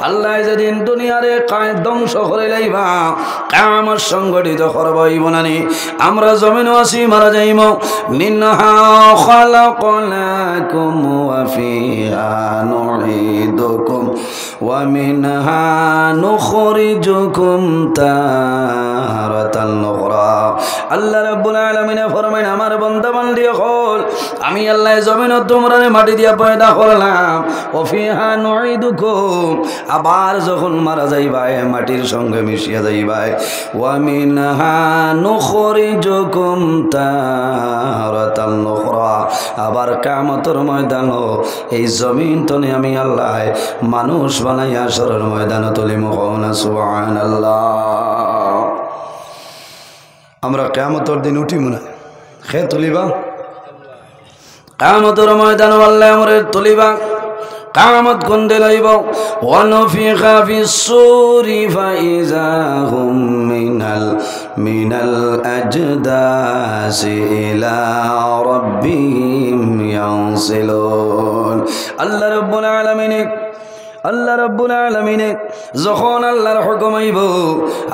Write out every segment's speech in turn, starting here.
আল্লাহ যেদিন দুনিয়ারে ধ্বংস করে লাইবা কিয়ামত সংগঠিত করবই বনানি আমরা জমিন আসি মারা যাইব মিনহা খালাকনাকুম ওয়া ফিহা নুঈদুকুম ওয়া মিনহা নুখরিজুকুম তারাতান উখরা আল্লাহ রাব্বুল আলামিন ফরমায় আমার বান্দা বান্দি হল আমি আল্লাহ জমিনত তোমরারে মাটি দিয়া পয়দা করলাম ওয়া ফিহা নুঈদুকুম আবার যখন মারা যাইবা মাটির সঙ্গে মিশিয়া যাইবা ওয়া মিনহা নুখরিজুকুম তারাতান উখরা আবার কিয়ামতের ময়দানে এই জমিন তনে আমি আল্লাহ মানুষ বানাইয়া হাশরের ময়দানে তুলিব না সুবহানাল্লাহ আমরা কিয়ামতের দিন উঠিব না খে তুলিবা কিয়ামতের ময়দানে আল্লাহ আমরে তুলিবা কিয়ামত কোনদিন হইব ওয়া নুফিখা ফিস-সূরি ফাইযা হুম মিনাল আজদাসি ইলা রাব্বিহিম ইয়ানসিলুন আল্লাহ রাব্বুল আলামিন যখন আল্লাহর হুকুম হইব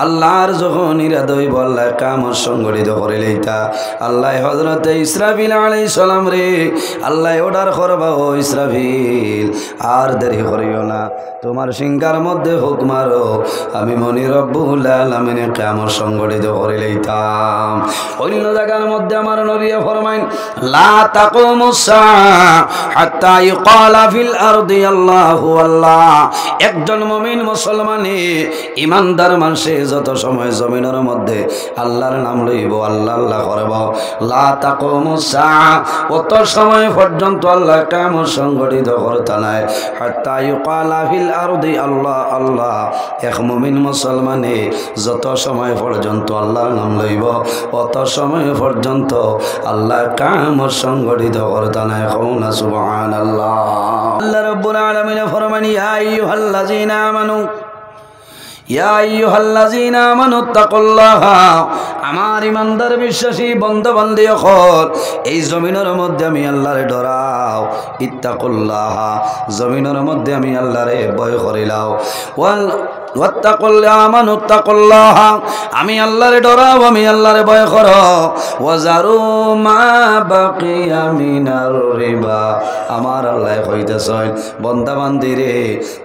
আল্লাহর যখন ইরাদা হইব আল্লাহ কিয়ামত সংগঠিত করে লইতা আল্লাহ হযরত ইসরাফিল আলাইহিস সালাম রে আল্লাহ অর্ডার করবা ও ইসরাফিল আর দেরি করিও না তোমার সিংহার মধ্যে হুক মারো আমি মনি রব্বুল আলামিন কিয়ামত সংগঠিত করে লইতাম অন্য জায়গার মধ্যে আমার নবী ফরমাইন লা তাকুমুস সাআ হাত্তা ইউকালা ফিল আরদি আল্লাহু আল্লাহ একজন মুমিন মুসলমানে ইমানদার মানুষে যত সময় জমিনের মধ্যে আল্লাহর নাম লইব আল্লাহ আল্লাহ করব লা তাকুমুস সাআ অত সময় পর্যন্ত আল্লাহ কিয়ামত সংগঠিত করতে নাই হাত্তা ইউকালা ফিল আরদি আল্লাহ আল্লাহ এক মুমিন মুসলমানে যত সময় পর্যন্ত আল্লাহর নাম লইব অত সময় পর্যন্ত আল্লাহ কিয়ামত সংগঠিত করতে নাই কওনা সুবহানাল্লাহ আল্লাহ রাব্বুল আলামিন ফরমান ইয়া আইয়ুহাল্লাযীনা আমানু ইয়া আইয়ুহাল্লাযীনা আমানু তাকুল্লাহা আমার ইমানদার বিশ্বাসী বান্দা বান্দি হল এই জমিনের মধ্যে আমি আল্লাহরে ডরাও ইত্তাকুল্লাহা জমিনের মধ্যে আমি আল্লাহরে ভয় করিলাও ওয়াত্তাকুল্লাহা আমানুত্তাকুল্লাহা আমি আল্লাহরে ডরাও আমি আল্লাহরে ভয় করো ওয়াজারু মা বাকিয়া মিনার রিবা আমার আল্লাহ কইতেছেন বান্দা বান্দি রে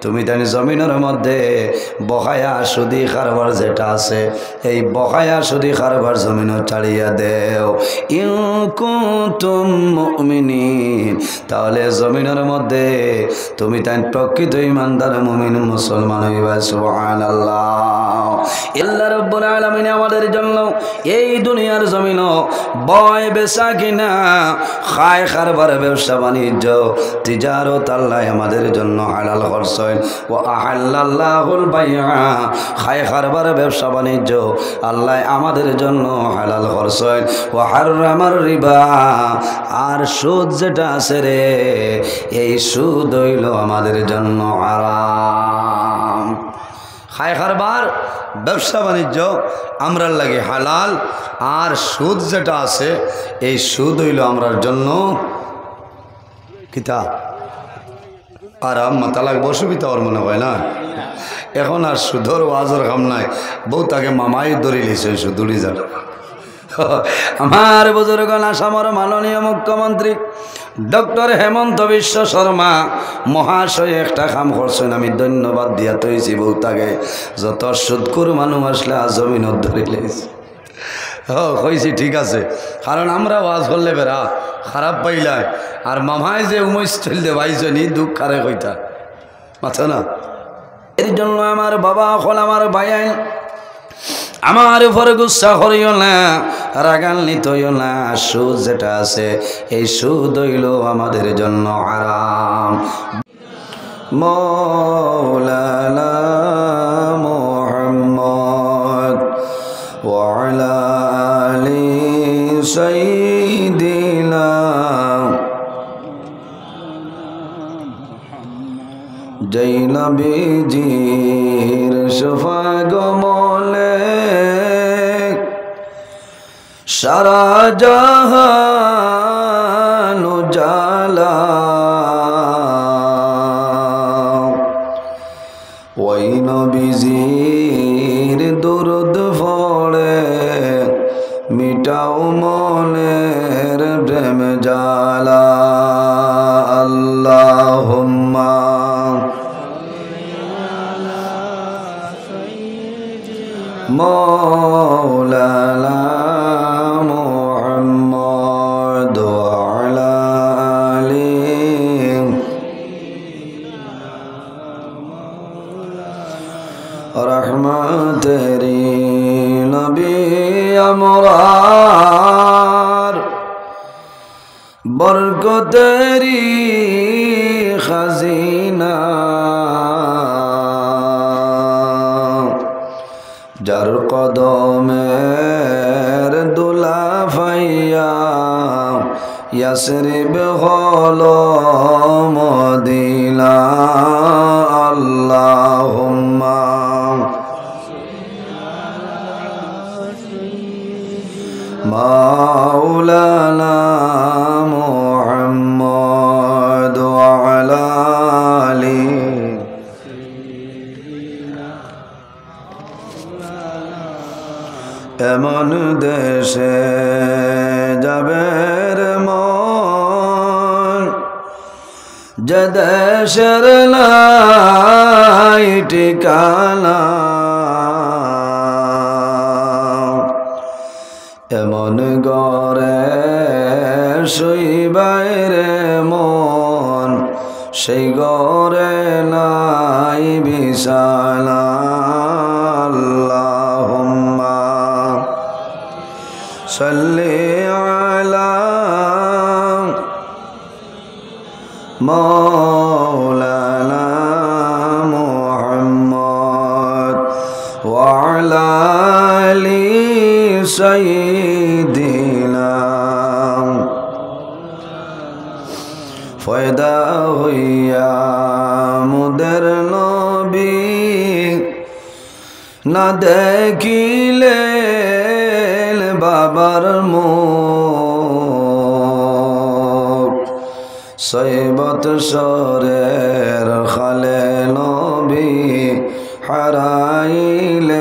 তুমি জানি জমিনের মধ্যে বকায়া সুদি কারবার যেটা আছে এই বকায়া সুদি কারবার জমিন ছাড়িয়া দেও ইন কুনতুম মুমিনিন তাহলে জমিনের মধ্যে তুমি তাই প্রকৃত ইমানদার মুমিন মুসলমান হইবা সুবহানাল্লাহ আল্লাহ রাব্বুল আলামিন আমাদের জন্য এই দুনিয়ার জমিন বয় বেচা কিনা খায় কারবার ব্যবসা বাণিজ্য তিজারত আল্লাহ আমাদের জন্য হালাল করছেন ওয়া আহাল্লাল্লাহুল বাইআ খায় কারবার ব্যবসা বাণিজ্য আল্লাহ আমাদের জন্য হালাল করছেন ওয়া হারামার রিবা আর সুদ যেটা আছে রে এই সুদ হইল আমাদের জন্য হারাম খায় কারবার ব্যবসা বাণিজ্য আমরার লাগে হালাল আর সুদ যেটা আছে এই সুদ হইল আমরার জন্য কিতা আরাম মাথা লাগবে অসুবিধা ওর মনে হয় না এখন আর সুদর ওয়াজর কাম নাই বউ তাকে মামাই ধরে লিছে সুদুড়ি যান আমার বুজুর্গণ আসামের মাননীয় মুখ্যমন্ত্রী ডক্টর হেমন্ত বিশ্ব শর্মা মহাশয় একটা কাম করছেন আমি ধন্যবাদ দিয়া তৈছি বউ তাকে যত সুদকুর মানুষ আসলে জমিনত ধরে লিছে কইছি ঠিক আছে কারণ আমরা ওয়াজ করলে বেড়া খারাপ পাইলাই আর মামায় যে উমৈশ চলতে ভাইজনি দুঃখ খারে কইতা মাথা না এর জন্য আমার বাবা হল আমার ভাই আমার উপরে গুসা করিও না রাগান্বিত হইও না সুদ যেটা আছে এই সুদ হইল আমাদের জন্য হারাম মাওলানা মুহাম্মদ ওয়া আলা আলি সাইয়্যিদিনা জৈনবীজির শফাগমলে সারা জাহান উজালা ওই নবীজির দুরুদ পড়ে মিটাও মনের প্রেম জ্বালা আল্লাহুম্মা مولانا محمد وعلى آله رحمة تیری نبی امرار برکت تیری خزینہ যার কদমের দুলা ফাইয়া ইয়াসরিব হলো মদিনা আল্লাহুম্মা মাওলানা মুহাম্মদ ওয়া আলা আলিহি এমন দেশে যাবের মন যে দেশের নাই ঠিকানা এমন ঘরে শুইবাইরে মন সেই ঘরে নাই বিছানা আল্লাহুম্মা সাল্লি আলা মাওলানা মুহাম্মদ ওয়া আলা আলি সাইয়্যিদিনা ফয়দা হইয়া মুদের নবী না দেখিলে বাবার মুখ সৈবত সরের খালে নবী হারাইলেন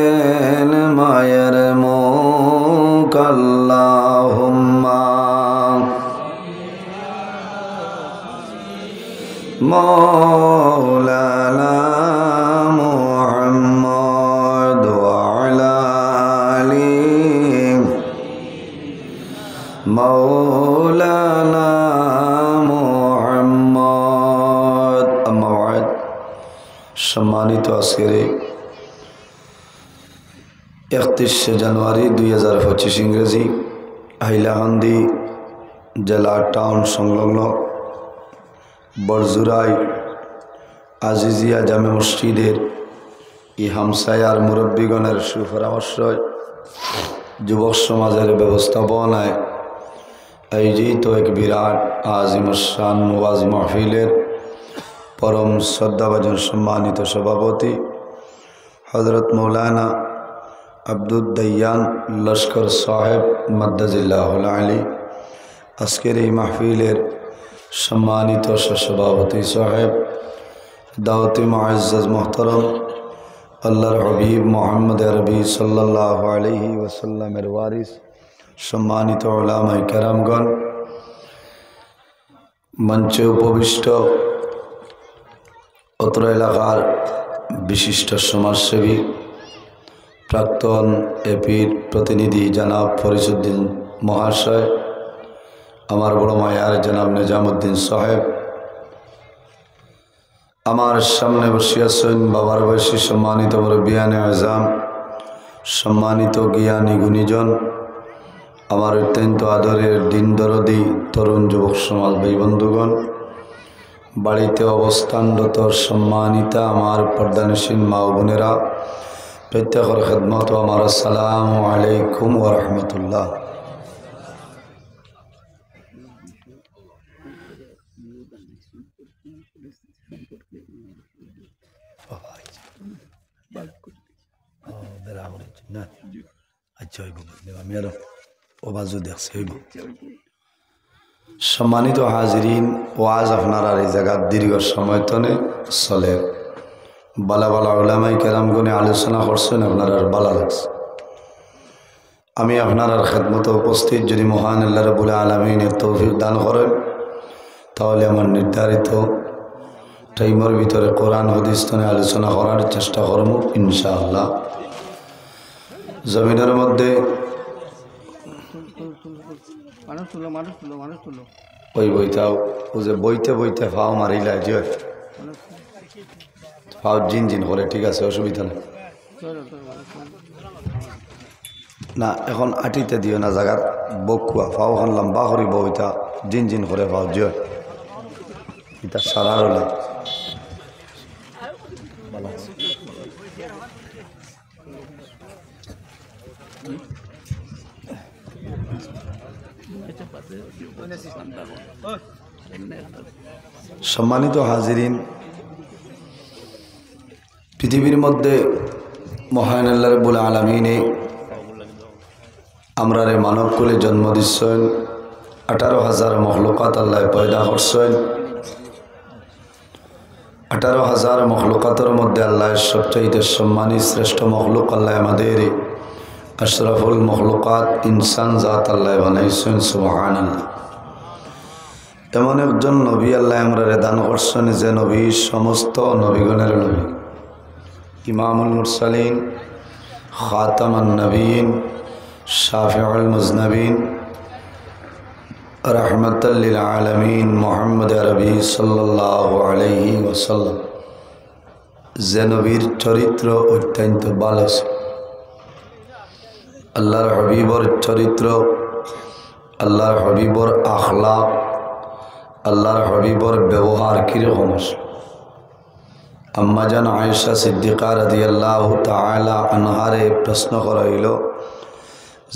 মায়ের মুখ আল্লাহুম্মা মাওলানা মুহাম্মদ ওয়া আলা আলিহি মাওলানা মুহাম্মদ আম্মা বা'দ সম্মানিত আজকের 31 জানুয়ারি 2025 ইংরেজি হাইলাকান্দি জেলা টাউন সংলগ্ন বরজুরাই আজিজিয়া জামে মসজিদের এই হামসায়ার মুরব্বীগণের সুপরামর্শয় যুবক সমাজের ব্যবস্থাপনায় আয়োজিত এক বিরাট আজিমুশান ওয়াজ মাহফিলের পরম শ্রদ্ধাভাজন সম্মানিত সভাপতি হযরত মৌলানা আব্দুদ্দায়ান লস্কর সাহেব মাদ্দাজিল্লাহুল আলী আজকের এই মাহফিলের সম্মানিত সভাপতি সাহেব দাওয়াতে মুআজ্জাজ মুহতারাম আল্লাহর হাবিব মুহাম্মদ আরবি সাল্লাল্লাহু আলাইহি ওয়াসাল্লামের ওয়ারিস সম্মানিত উলামায়ে কেরামগণ মঞ্চে উপবিষ্ট অত্র এলাকার বিশিষ্ট সমাজসেবী প্রাক্তন এপির প্রতিনিধি জনাব ফরিদউদ্দিন মহাশয় আমার বড় মায়ার জনাব নিজামুদ্দিন সাহেব আমার সামনে বসে আছেন বাবার বয়সী সম্মানিত মুরব্বিয়ানে আজম সম্মানিত জ্ঞানী গুণীজন আমার অত্যন্ত আদরের দিন দরদি তরুণ যুবক সমাজ ভাই বন্ধুগণ বাড়িতে অবস্থানরত সম্মানিতা আমার পর্দানসীন মা ও বোনেরা প্রত্যেকের খেদমত আমার আসসালামু আলাইকুম ওয়া রাহমাতুল্লাহ। সম্মানিত হাজিরিন, ওয়াজ আপনারা এই জায়গার দীর্ঘ সময় তনে চলে বালা বালা উলামাই কেরামগণে আলোচনা করছেন, আপনার আর বালা লাগছে। আমি আপনার আর খেদমতে উপস্থিত যদি মহান আল্লাহ রাব্বুল আলামিনের তৌফিক দান করেন, তাহলে আমার নির্ধারিত টাইমের ভিতরে কোরআন হাদিস নিয়ে আলোচনা করার চেষ্টা করব ইনশাআল্লাহ। জমিনের মধ্যে ওই বইটাও ও যে বইতে বইতে ফাও মারিলাই যে ফাও জিন জিন করে, ঠিক আছে, অসুবিধা নেই। না এখন আটিতে দিও না, জায়গার বকুয়া ফাও খান লম্বা করি বইটা জিন জিন করে ফাও যে এটা সারার হলে সম্মানিত হাজিরিন, পৃথিবীর মধ্যে মহান আল্লাহ রাব্বুল আলামিনে আমরারে মানবকুলে জন্ম দিচ্ছেন। 18,000 মখলুকাত আল্লাহ পয়দা করছেন। 18,000 মখলুকাতের মধ্যে আল্লাহ সবচাইতে সম্মানী শ্রেষ্ঠ মখলুক আল্লাহ আমাদের আশরাফুল মখলুকাত ইনসান জাত আল্লাহ বানাইছেন। সুবহানাল্লাহ। এমন একজন নবী আল্লাহ আমরারে দান করছেন যে নবী সমস্ত নবীগণের নবী, ইমামুল মুরসালিন, খাতামান নবীন, শাফিউল মুজনবিন, রাহমাতাল লিল আলামিন মুহাম্মদ আরবি সাল্লাল্লাহু আলাইহি ওয়াসাল্লাম। যে নবীর চরিত্র অত্যন্ত ভালো ছিল। আল্লাহর হাবিবর চরিত্র, আল্লাহর হাবিবর আখলাক, আল্লাহর হাবিবর ব্যবহার কীরকম আছে। আম্মাজান আয়েশা সিদ্দিকা রাদিয়াল্লাহু তাআলা আনহারে প্রশ্ন করা হইল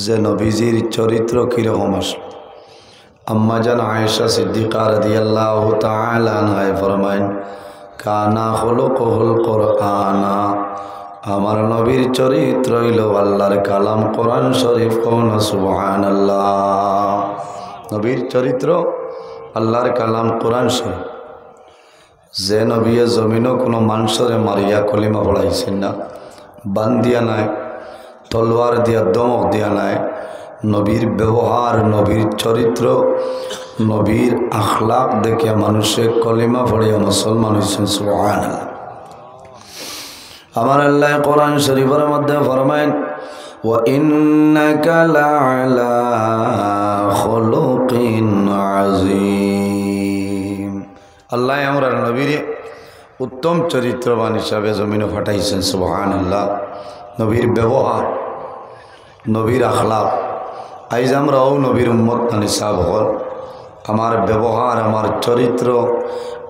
যে নবীজির চরিত্র কীরকম আছে। আম্মাজান আয়েশা সিদ্দিকা রাদিয়াল্লাহু তাআলা আনহায় ফরমায়েন, কানা খুলুকুহুল কুরআনা, আমার নবীর চরিত্র হইল আল্লাহর কালাম কোরআন শরীফ। কোন সুবহানাল্লাহ। নবীর চরিত্র আল্লাহর কালাম কোরআন শরীফ। যে নবীয়ে জমিনও কোনো মানুষরে মারিয়া কলিমা পড়াইছেন না, বান দিয়া নাই, তলোয়ার দিয়া দমক দিয়া নাই। নবীর ব্যবহার, নবীর চরিত্র, নবীর আখলাক দেখে মানুষে কলিমা পড়িয়া মুসলমান হয়েছেন। সুবহানাল্লাহ। আমার আল্লাহ কোরআন শরীফের মধ্যে ফরমায়েন, ওয়া ইন্নাকা লাআলা খুলুকিন আযীম। আল্লাহ আমরা নবীর উত্তম চরিত্রবান হিসাবে জমিনে পাঠাইছেন। সুবহানাল্লাহ। নবীর ব্যবহার, নবীর আখলাক। আইজ আমরাও নবীর উম্মত নিসাব হল। আমার ব্যবহার, আমার চরিত্র,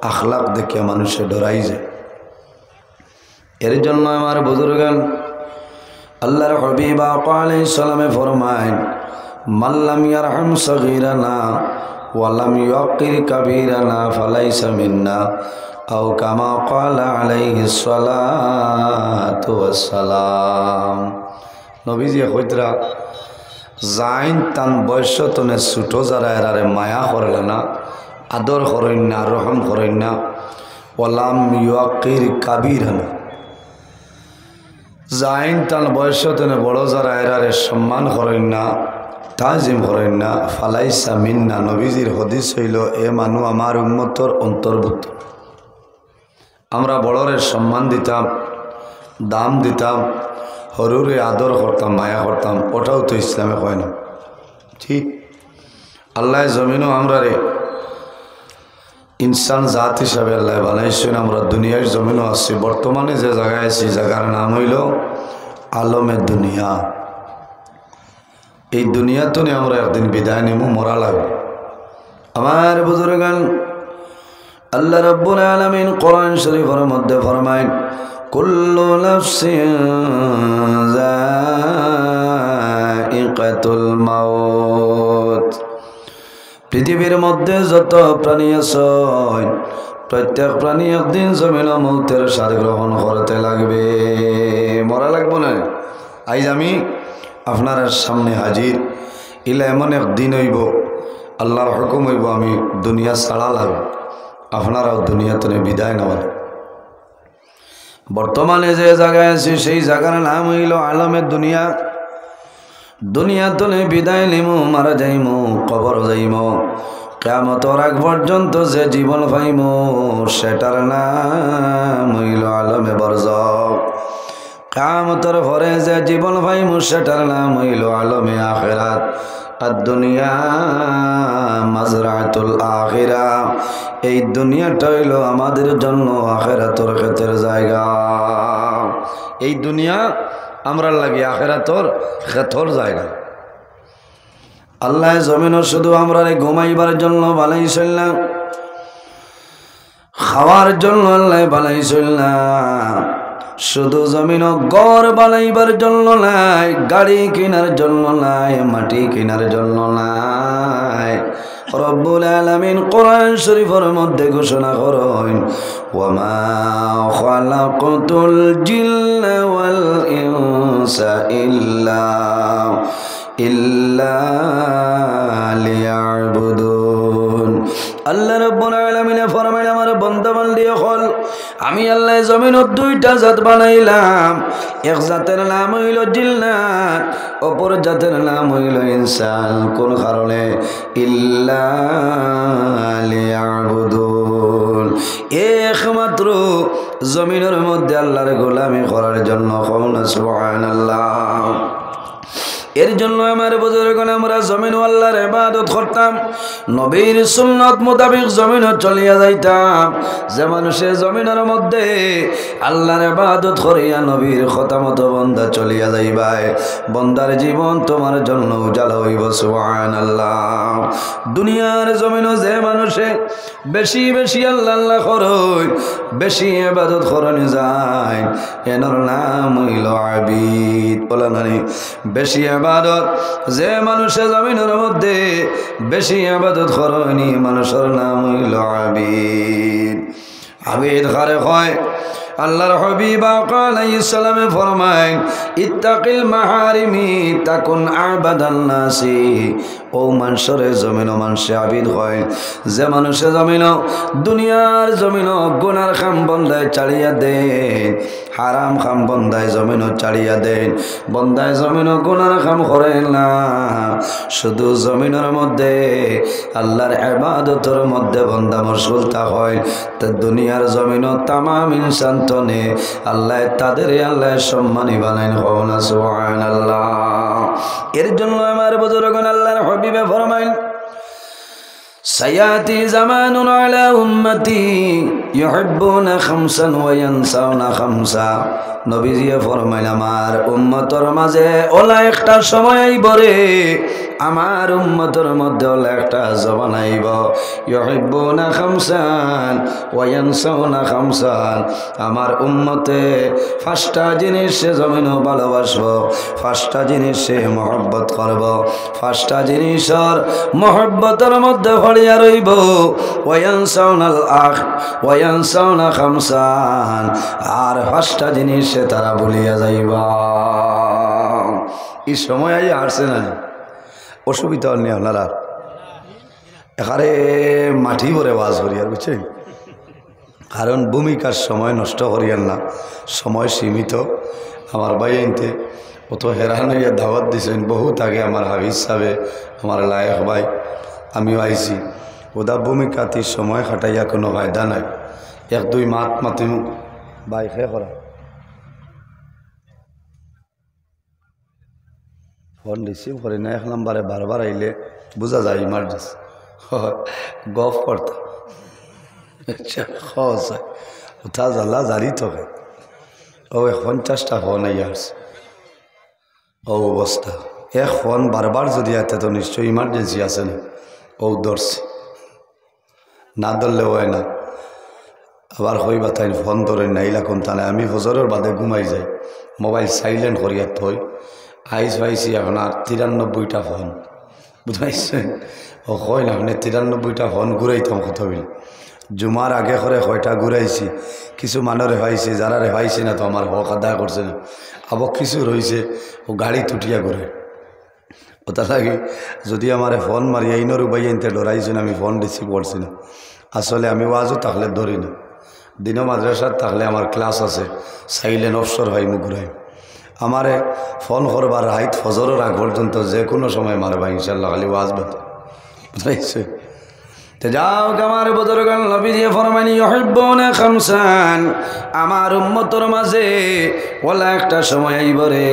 আখলাক দেখে মানুষে ডরাই যায়। এর জন্য আমার বুজুর্গান আল্লাহর হাবিব আলাইহিস সালামে ফরমায়েন, মাল্লাম ইয়ারহাম সগীরানা ওয়ালাম ইয়াকির কাবীরানা ফালাইসা মিন্না, আও কামা ক্বালা আলাইহিস সালাতু ওয়াস সালাম। নবীজি কইতরা, জাইন তান বয়সতনে ছোট যারা এরারে মায়া করলে না, আদর করেন না, রহম করেন না, ওয়ালাম ইয়াকির কাবীরানা, জাইন তান বয়সতনে বড় যারা এরারে সম্মান করেন না, তাজিম করেন না, ফালাইসা মিন্না। নবীজির হদিস হইল, এ মানু আমার উম্মতর অন্তর্ভুক্ত। আমরা বড়রে সম্মান দিতাম, দাম দিতাম, হরুরে আদর করতাম, মায়া করতাম, ওটাও তো ইসলামে হয় না। ঠিক আল্লাহ জমিনও আমরা রে ইনসান জাত হিসাবে আল্লাহ বানাইছেন। আমরা দুনিয়ার জমিনও আছি। বর্তমানে যে জায়গায় আছি, জায়গার নাম হইল আলমে দুনিয়া। এই দুনিয়া তো নিয়ে আমরা একদিন বিদায় নেব, মরা লাগবে। আমার বুজুর্গান আল্লাহ রাব্বুল আলামিন কোরআন শরীফের মধ্যে ফরমায়েন, কুল্লু নাফসিন যায়িকাতুল মাউত। পৃথিবীর মধ্যে যত প্রাণী আছে, প্রত্যেক প্রাণী একদিন জমিন মৌতের স্বাদ গ্রহণ করতে লাগবে, মরা লাগবে না। আজ আমি আপনার সামনে হাজির, ইলা এমন একদিন হইব, আল্লাহর হুকুম হইব আমি দুনিয়া ছাড়া লাগবে, আপনারাও দুনিয়াতে বিদায় নেওয়ার। বর্তমানে যে জায়গায় আছি সেই জায়গার নাম হইল আলমের দুনিয়া। দুনিয়া তলে বিদায় নিমু, মারা যাইমু, কবর যাইমু। কিয়ামতের আগ পর্যন্ত যে জীবন পাইমু সেটার নাম হইল আলমে বরজখ। কিয়ামতের পরে যে জীবন পাইমু সেটার নাম হইল আলমে আখিরাত। আর দুনিয়া মাজরাতুল আখিরা, এই দুনিয়াটা হইল আমাদের জন্য আখিরাতের ক্ষেতের জায়গা। এই দুনিয়া আমরা লাগি আখিরাতের ক্ষেতর জায়গা। আল্লাহ জমিন শুধু আমরা ঘুমাইবার জন্য বানাইছিল না, খাওয়ার জন্য আল্লাহ বানাইছিল না। শুধু জমিন ঘর বানাইবার জন্য নাই, গাড়ি কেনার জন্য নাই, মাটি কেনার জন্য নাই। রব্বুল আলামিন কোরআন শরীফের মধ্যে ঘোষণা করেন, ওয়ামা খালাকতুল জিন্না ওয়াল ইনসা ইল্লা লিয়াবুদুন। আল্লাহ রাব্বুল আলামিন ফরমায়, আমার বান্দা বান্দি হল আমি আল্লাহ জমিনত দুইটা জাত বানাইলাম। এক জাতের নাম হইল জিন্নাত, অপর জাতের নাম হইল ইনসান। কোন কারণে? ইল্লা লিয়াবুদুন, একমাত্র জমিনের মধ্যে আল্লাহর গোলামি করার জন্য। সুবহানাল্লাহ। এর জন্য আমার বুজুর্গগণ আমরা জমিন আল্লাহর ইবাদত করতাম, নবীর সুন্নাত মোতাবেক জমিন চলিয়া যাইতাম। যে মানুষের জমিনের মধ্যে আল্লাহর ইবাদত করিয়া নবীর কথা মতো বন্দা চলিয়া যাইবাই, বন্দার জীবন তোমার জন্য উজালা হইব। সুবহানাল্লাহ। দুনিয়ার জমিন যে মানুষে বেশি বেশি আল্লাহ আল্লাহ করই, বেশি ইবাদত করনি যায়, এর নাম হইল আবিদ। বলা নানি বেশি ইবাদত যে মানুষের জমিনের মধ্যে বেশি ইবাদত করেনি, মানুষের নাম হইল আবিদ। আবিদ কারে হয়? আল্লাহর হাবিব আলাইহিস সালামে ফরমায়, ইত্তাকিল মাহারিমি তাকুন আবাদান নাসি। ও মানুষের জমিন মানুষে আবিদ হয় যে মানুষের জমিন দুনিয়ার জমিন গুনার খাম বন্দায় চালিয়া দেন, হারাম খাম বন্দায় জমিন চালিয়া দেন। বন্দায় জমিন গুনার খাম করেন না, শুধু জমিনের মধ্যে আল্লাহর ইবাদতের মধ্যে বন্দা মশগুল হয়। তা দুনিয়ার জমিন তামাম ইনসান তনে আল্লাহ তাদের আল্লাহ সম্মানী বানাইন। সুবহানাল্লাহ। এর জন্য আমার বুজুর্গগণ আল্লাহর হাবিবে ফরমাইন, সায়াতি জামানুন আলা উম্মতি ইউহিব্বুনা খামসান ওয়া ইয়ানসাউনা খামসা। নবীজি ফরমাইল, আমার উম্মতের মাঝে ওলা একটা সময় আইব রে, আমার উম্মতের মধ্যে ওলা একটা জবান আইব, ইউহিব্বুনা খামসান ওয়া ইয়ানসাউনা খামসান। আমার উম্মতে পাঁচটা জিনিস সে জমিন ভালোবাসব, পাঁচটা জিনিস সে মহব্বত করব, পাঁচটা জিনিসের মহব্বতের মধ্যে ভরিয়া রইব। ওয়ায়ানসাউনাল আখ ওয়ায়ানসাউনা খামসান, আর পাঁচটা জিনিস সে তারা ভুলিয়া যাইবা। এই সময় আই আসছে না, অসুবিধা নেই আপনারা। এখানে মাটি ভরে বাস করিয়ার, বুঝছেন? কারণ ভূমিকার সময় নষ্ট করিয়ার না, সময় সীমিত। আমার ভাই আনতে অত হেরান হইয়া দাওয়াত দিছেন বহুত আগে আমার হাফিজ সাহেব, আমার লায়েক ভাই, আমিও আইছি। ওদা ভূমিকাতে সময় খাটাইয়া কোনো ফায়দা নাই। এক দুই মাত মাতিম ভাই খে করা ফোন রিসিভ করে না, এক নম্বরে বারবার আইলে বোঝা যায় ইমার্জেন্সি গফ করতাম। উঠা জ্বালা জারি থাকে। ও 50টা ফোন আইয়া আসছে, ও অবস্থা। এক ফোন বারবার যদি আতে তো নিশ্চয়ই ইমার্জেন্সি আছে না, ও ধরছে, না ধরলে হয় না। আবার হইবা তাই ফোন ধরে নাইলা কোন তাহলে আমি ফজরের বাদে ঘুমাই যাই, মোবাইল সাইলেন্ট করিয়া থই। আইস পাইছি আপনার 93টা ফোন, বুঝাইছেন? ও কয় না আপনি 93টা ফোন ঘুরাইতাম কত বিল। জুমার আগে করে কয়টা ঘুরাইছি, কিছু মানুষ রেহাইছে, যারা রেহাইছে না তো আমার হক আদায় করছে না। আবার কিছু রয়েছে ও গাড়ি তুটিয়া ঘুরে। ওটা লাগে যদি আমার ফোন মারি এইনর উপায় আনতে ডরাইছেন, আমি ফোন রিসিভ করছি না। আসলে আমি ওয়াজও তাহলে ধরি না, দিনও মাদ্রাসার থাকলে আমার ক্লাস আছে চাইলেন অবসর হয় মুগুরাই আমারে ফোন করবার রাইত ফজরের আগ পর্যন্ত যে কোনো সময় মারবা ইনশাল্লাহ খালি ওয়াজ বুঝাইছে তো যাও আমার বুজুর্গান নবীজি ফরমানি ইউহিব্বুনা খামসান আমার উম্মতের মাঝে ওলা একটা সময় আইবরে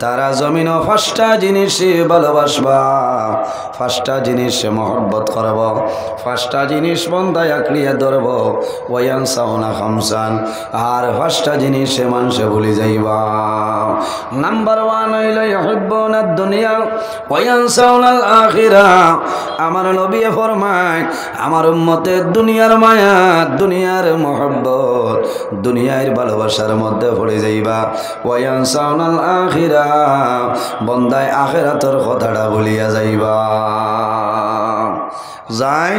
তারা জমিন পাঁচটা জিনিস ভালোবাসবা পাঁচটা জিনিস মহব্বত করব পাঁচটা জিনিস বন্দায় আঁকড়িয়ে ধরব ওয়ানসাউনা খামসান আর পাঁচটা জিনিস মানুষে ভুলে যাইবা নাম্বার 1 হইল ইউহিব্বুনা দুনিয়া ওয়ানসাউনা আল আখিরা আমার নবী ফরমায় আমার উম্মতের দুনিয়ার মায়া দুনিয়ার মহব্বত দুনিয়ার ভালোবাসার মধ্যে পড়ে যাইবা ওয়ানসাউনাল আখিরা বন্দায় আখিরাতের কথাটা ভুলিয়া যাইবা যাই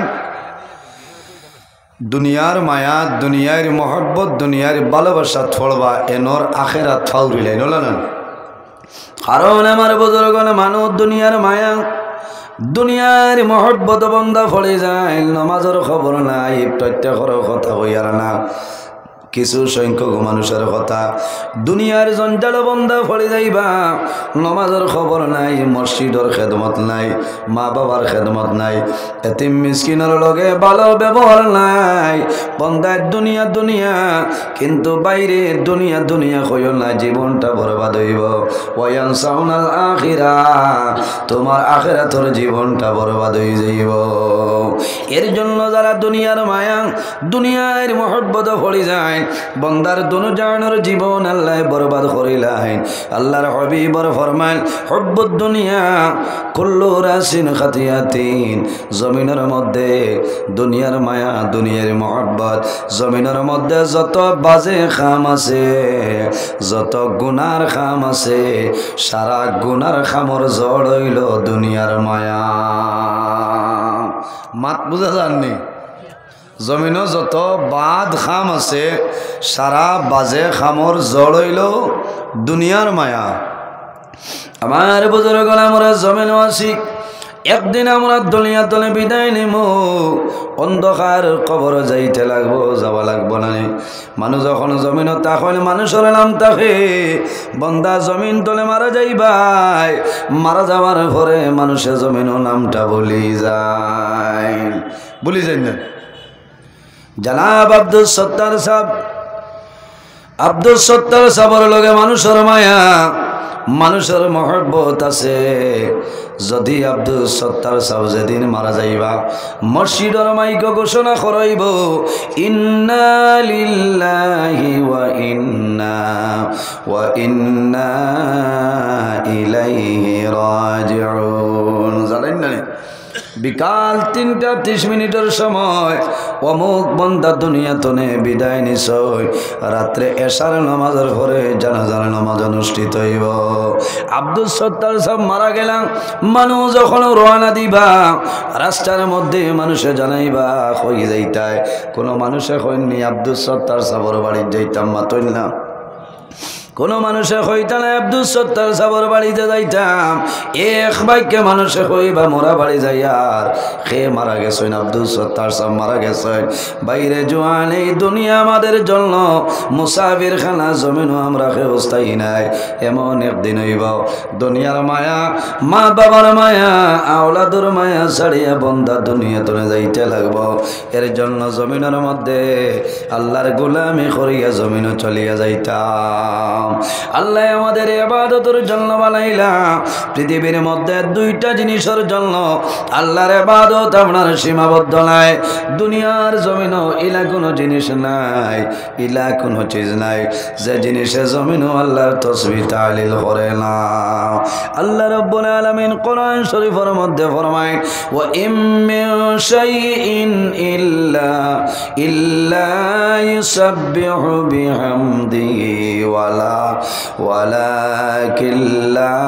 দুনিয়ার মায়া দুনিয়ার মহব্বত দুনিয়ার ভালোবাসা ছড়বা এনর আখিরাত ফাউরিলাই নলা না কারণ আমার বুজুর্গণ মানুষ দুনিয়ার মায়া দুনিয়ার মহব্বত বন্ধা ফলে যায় নমাজের খবর নাই প্রত্যেকের কথা হইয়ার না কিছু সংখ্যক মানুষের কথা দুনিয়ার জঞ্জাল বন্ধা ফলে যাইবা নমাজের খবর নাই মসজিদের খেদমত নাই মা বাবার খেদমত নাই এতিম মিসকিনের লগে ভালো ব্যবহার নাই বন্ধায় দুনিয়া দুনিয়া কিন্তু বাইরে দুনিয়া দুনিয়া কইও না জীবনটা বরবাদ হইব ওয়ানসাউনাল আখিরা তোমার আখিরাতের জীবনটা বরবাদ হয়ে যাইব এর জন্য যারা দুনিয়ার মায়া দুনিয়ার মহব্বত ফলে যায় বন্দার দুনু জাহানের জীবন আল্লাহ বরবাদ করিলেন আল্লাহর হাবিবর ফরমান হুব্বুদ দুনিয়া কুল্লু রাসিন খাতিয়াতিন জমিনের মধ্যে দুনিয়ার মায়া দুনিয়ার মহব্বত জমিনের মধ্যে যত বাজে খাম আছে যত গুনার খাম আছে সারা গুনার খামর জড় হইল দুনিয়ার মায়া মাত বুঝা যাননি জমিনও যত বাদ খাম আছে সারা বাজে খামর জড় হইল দুনিয়ার মায়া আমার বুজুর্গণ আমরা জমিনও আছি একদিন আমরা দুনিয়া তলে বিদায় নিব অন্ধকার কবর যাইতে লাগবো যাওয়া লাগবো না মানুষ যখন জমিন তখন মানুষের নাম থাকে বন্দা জমিন তলে মারা যাইবাই মারা যাওয়ার পরে মানুষের জমিনও নামটা ভুলি যায় না জনাব আব্দুল সত্তার সাহেবের লগে মানুষের মায়া মানুষের মহব্বত আছে যদি আব্দুল সত্তার সাহেব যেদিন মারা যাইবা মসজিদের মাইক ঘোষণা করাইব ইন্না লিল্লাহি ওয়া ইন্না ইলাইহি রাজিউন জানেন না বিকাল 3টা 30 মিনিটের সময় অমুক বন্দা দুনিয়া তনে বিদায় নিছই রাত্রে এশার নামাজের পরে জানাজার নামাজ অনুষ্ঠিত হইব আব্দুল সত্তার সাহেব মারা গেলাম মানুষ যখন রওনা দিবা রাস্তার মধ্যে মানুষে জানাইবা কই যাইতায় কোনো মানুষে কইনি আব্দুল সত্তার সাহেবের বাড়ি যাইতাম মাতইল না কোনো মানুষে কইতা না আব্দুল সত্তার সাহেবের বাড়িতে যাইতাম এক বাক্যে মানুষে কইবা মোরা বাড়ি যাই আর খে মারা গেছেন আব্দুল সত্তার সাহেব মারা গেছেন বাইরে জোয়ান এই দুনিয়া আমাদের জন্য মুসাফির খানা জমিনও আমরা কেউ স্থায়ী নাই এমন একদিন হইব দুনিয়ার মায়া মা বাবার মায়া আওলাদুর মায়া ছাড়িয়া বন্দা দুনিয়া তুলে যাইতে লাগব এর জন্য জমিনের মধ্যে আল্লাহর গোলামি করিয়া জমিনও চলিয়া যাইতাম আল্লাহ আমাদের ইবাদতের জন্য বানাইলা পৃথিবীর মধ্যে 2টা জিনিসের জন্য আল্লাহর ইবাদত আপনার সীমাবদ্ধ নাই দুনিয়ার জমিনও ইলা কোনো জিনিস নাই ইলা কোনো চিজ নাই যে জিনিসে জমিনও আল্লাহর তাসবিহ তাহলিল করে না আল্লাহ রাব্বুল আলামিন কোরআন শরীফের মধ্যে ফরমায় ওয়া ইম মিন শাইইন ইল্লা ইউসাব্বিহু বিহামদিহি ولكن لا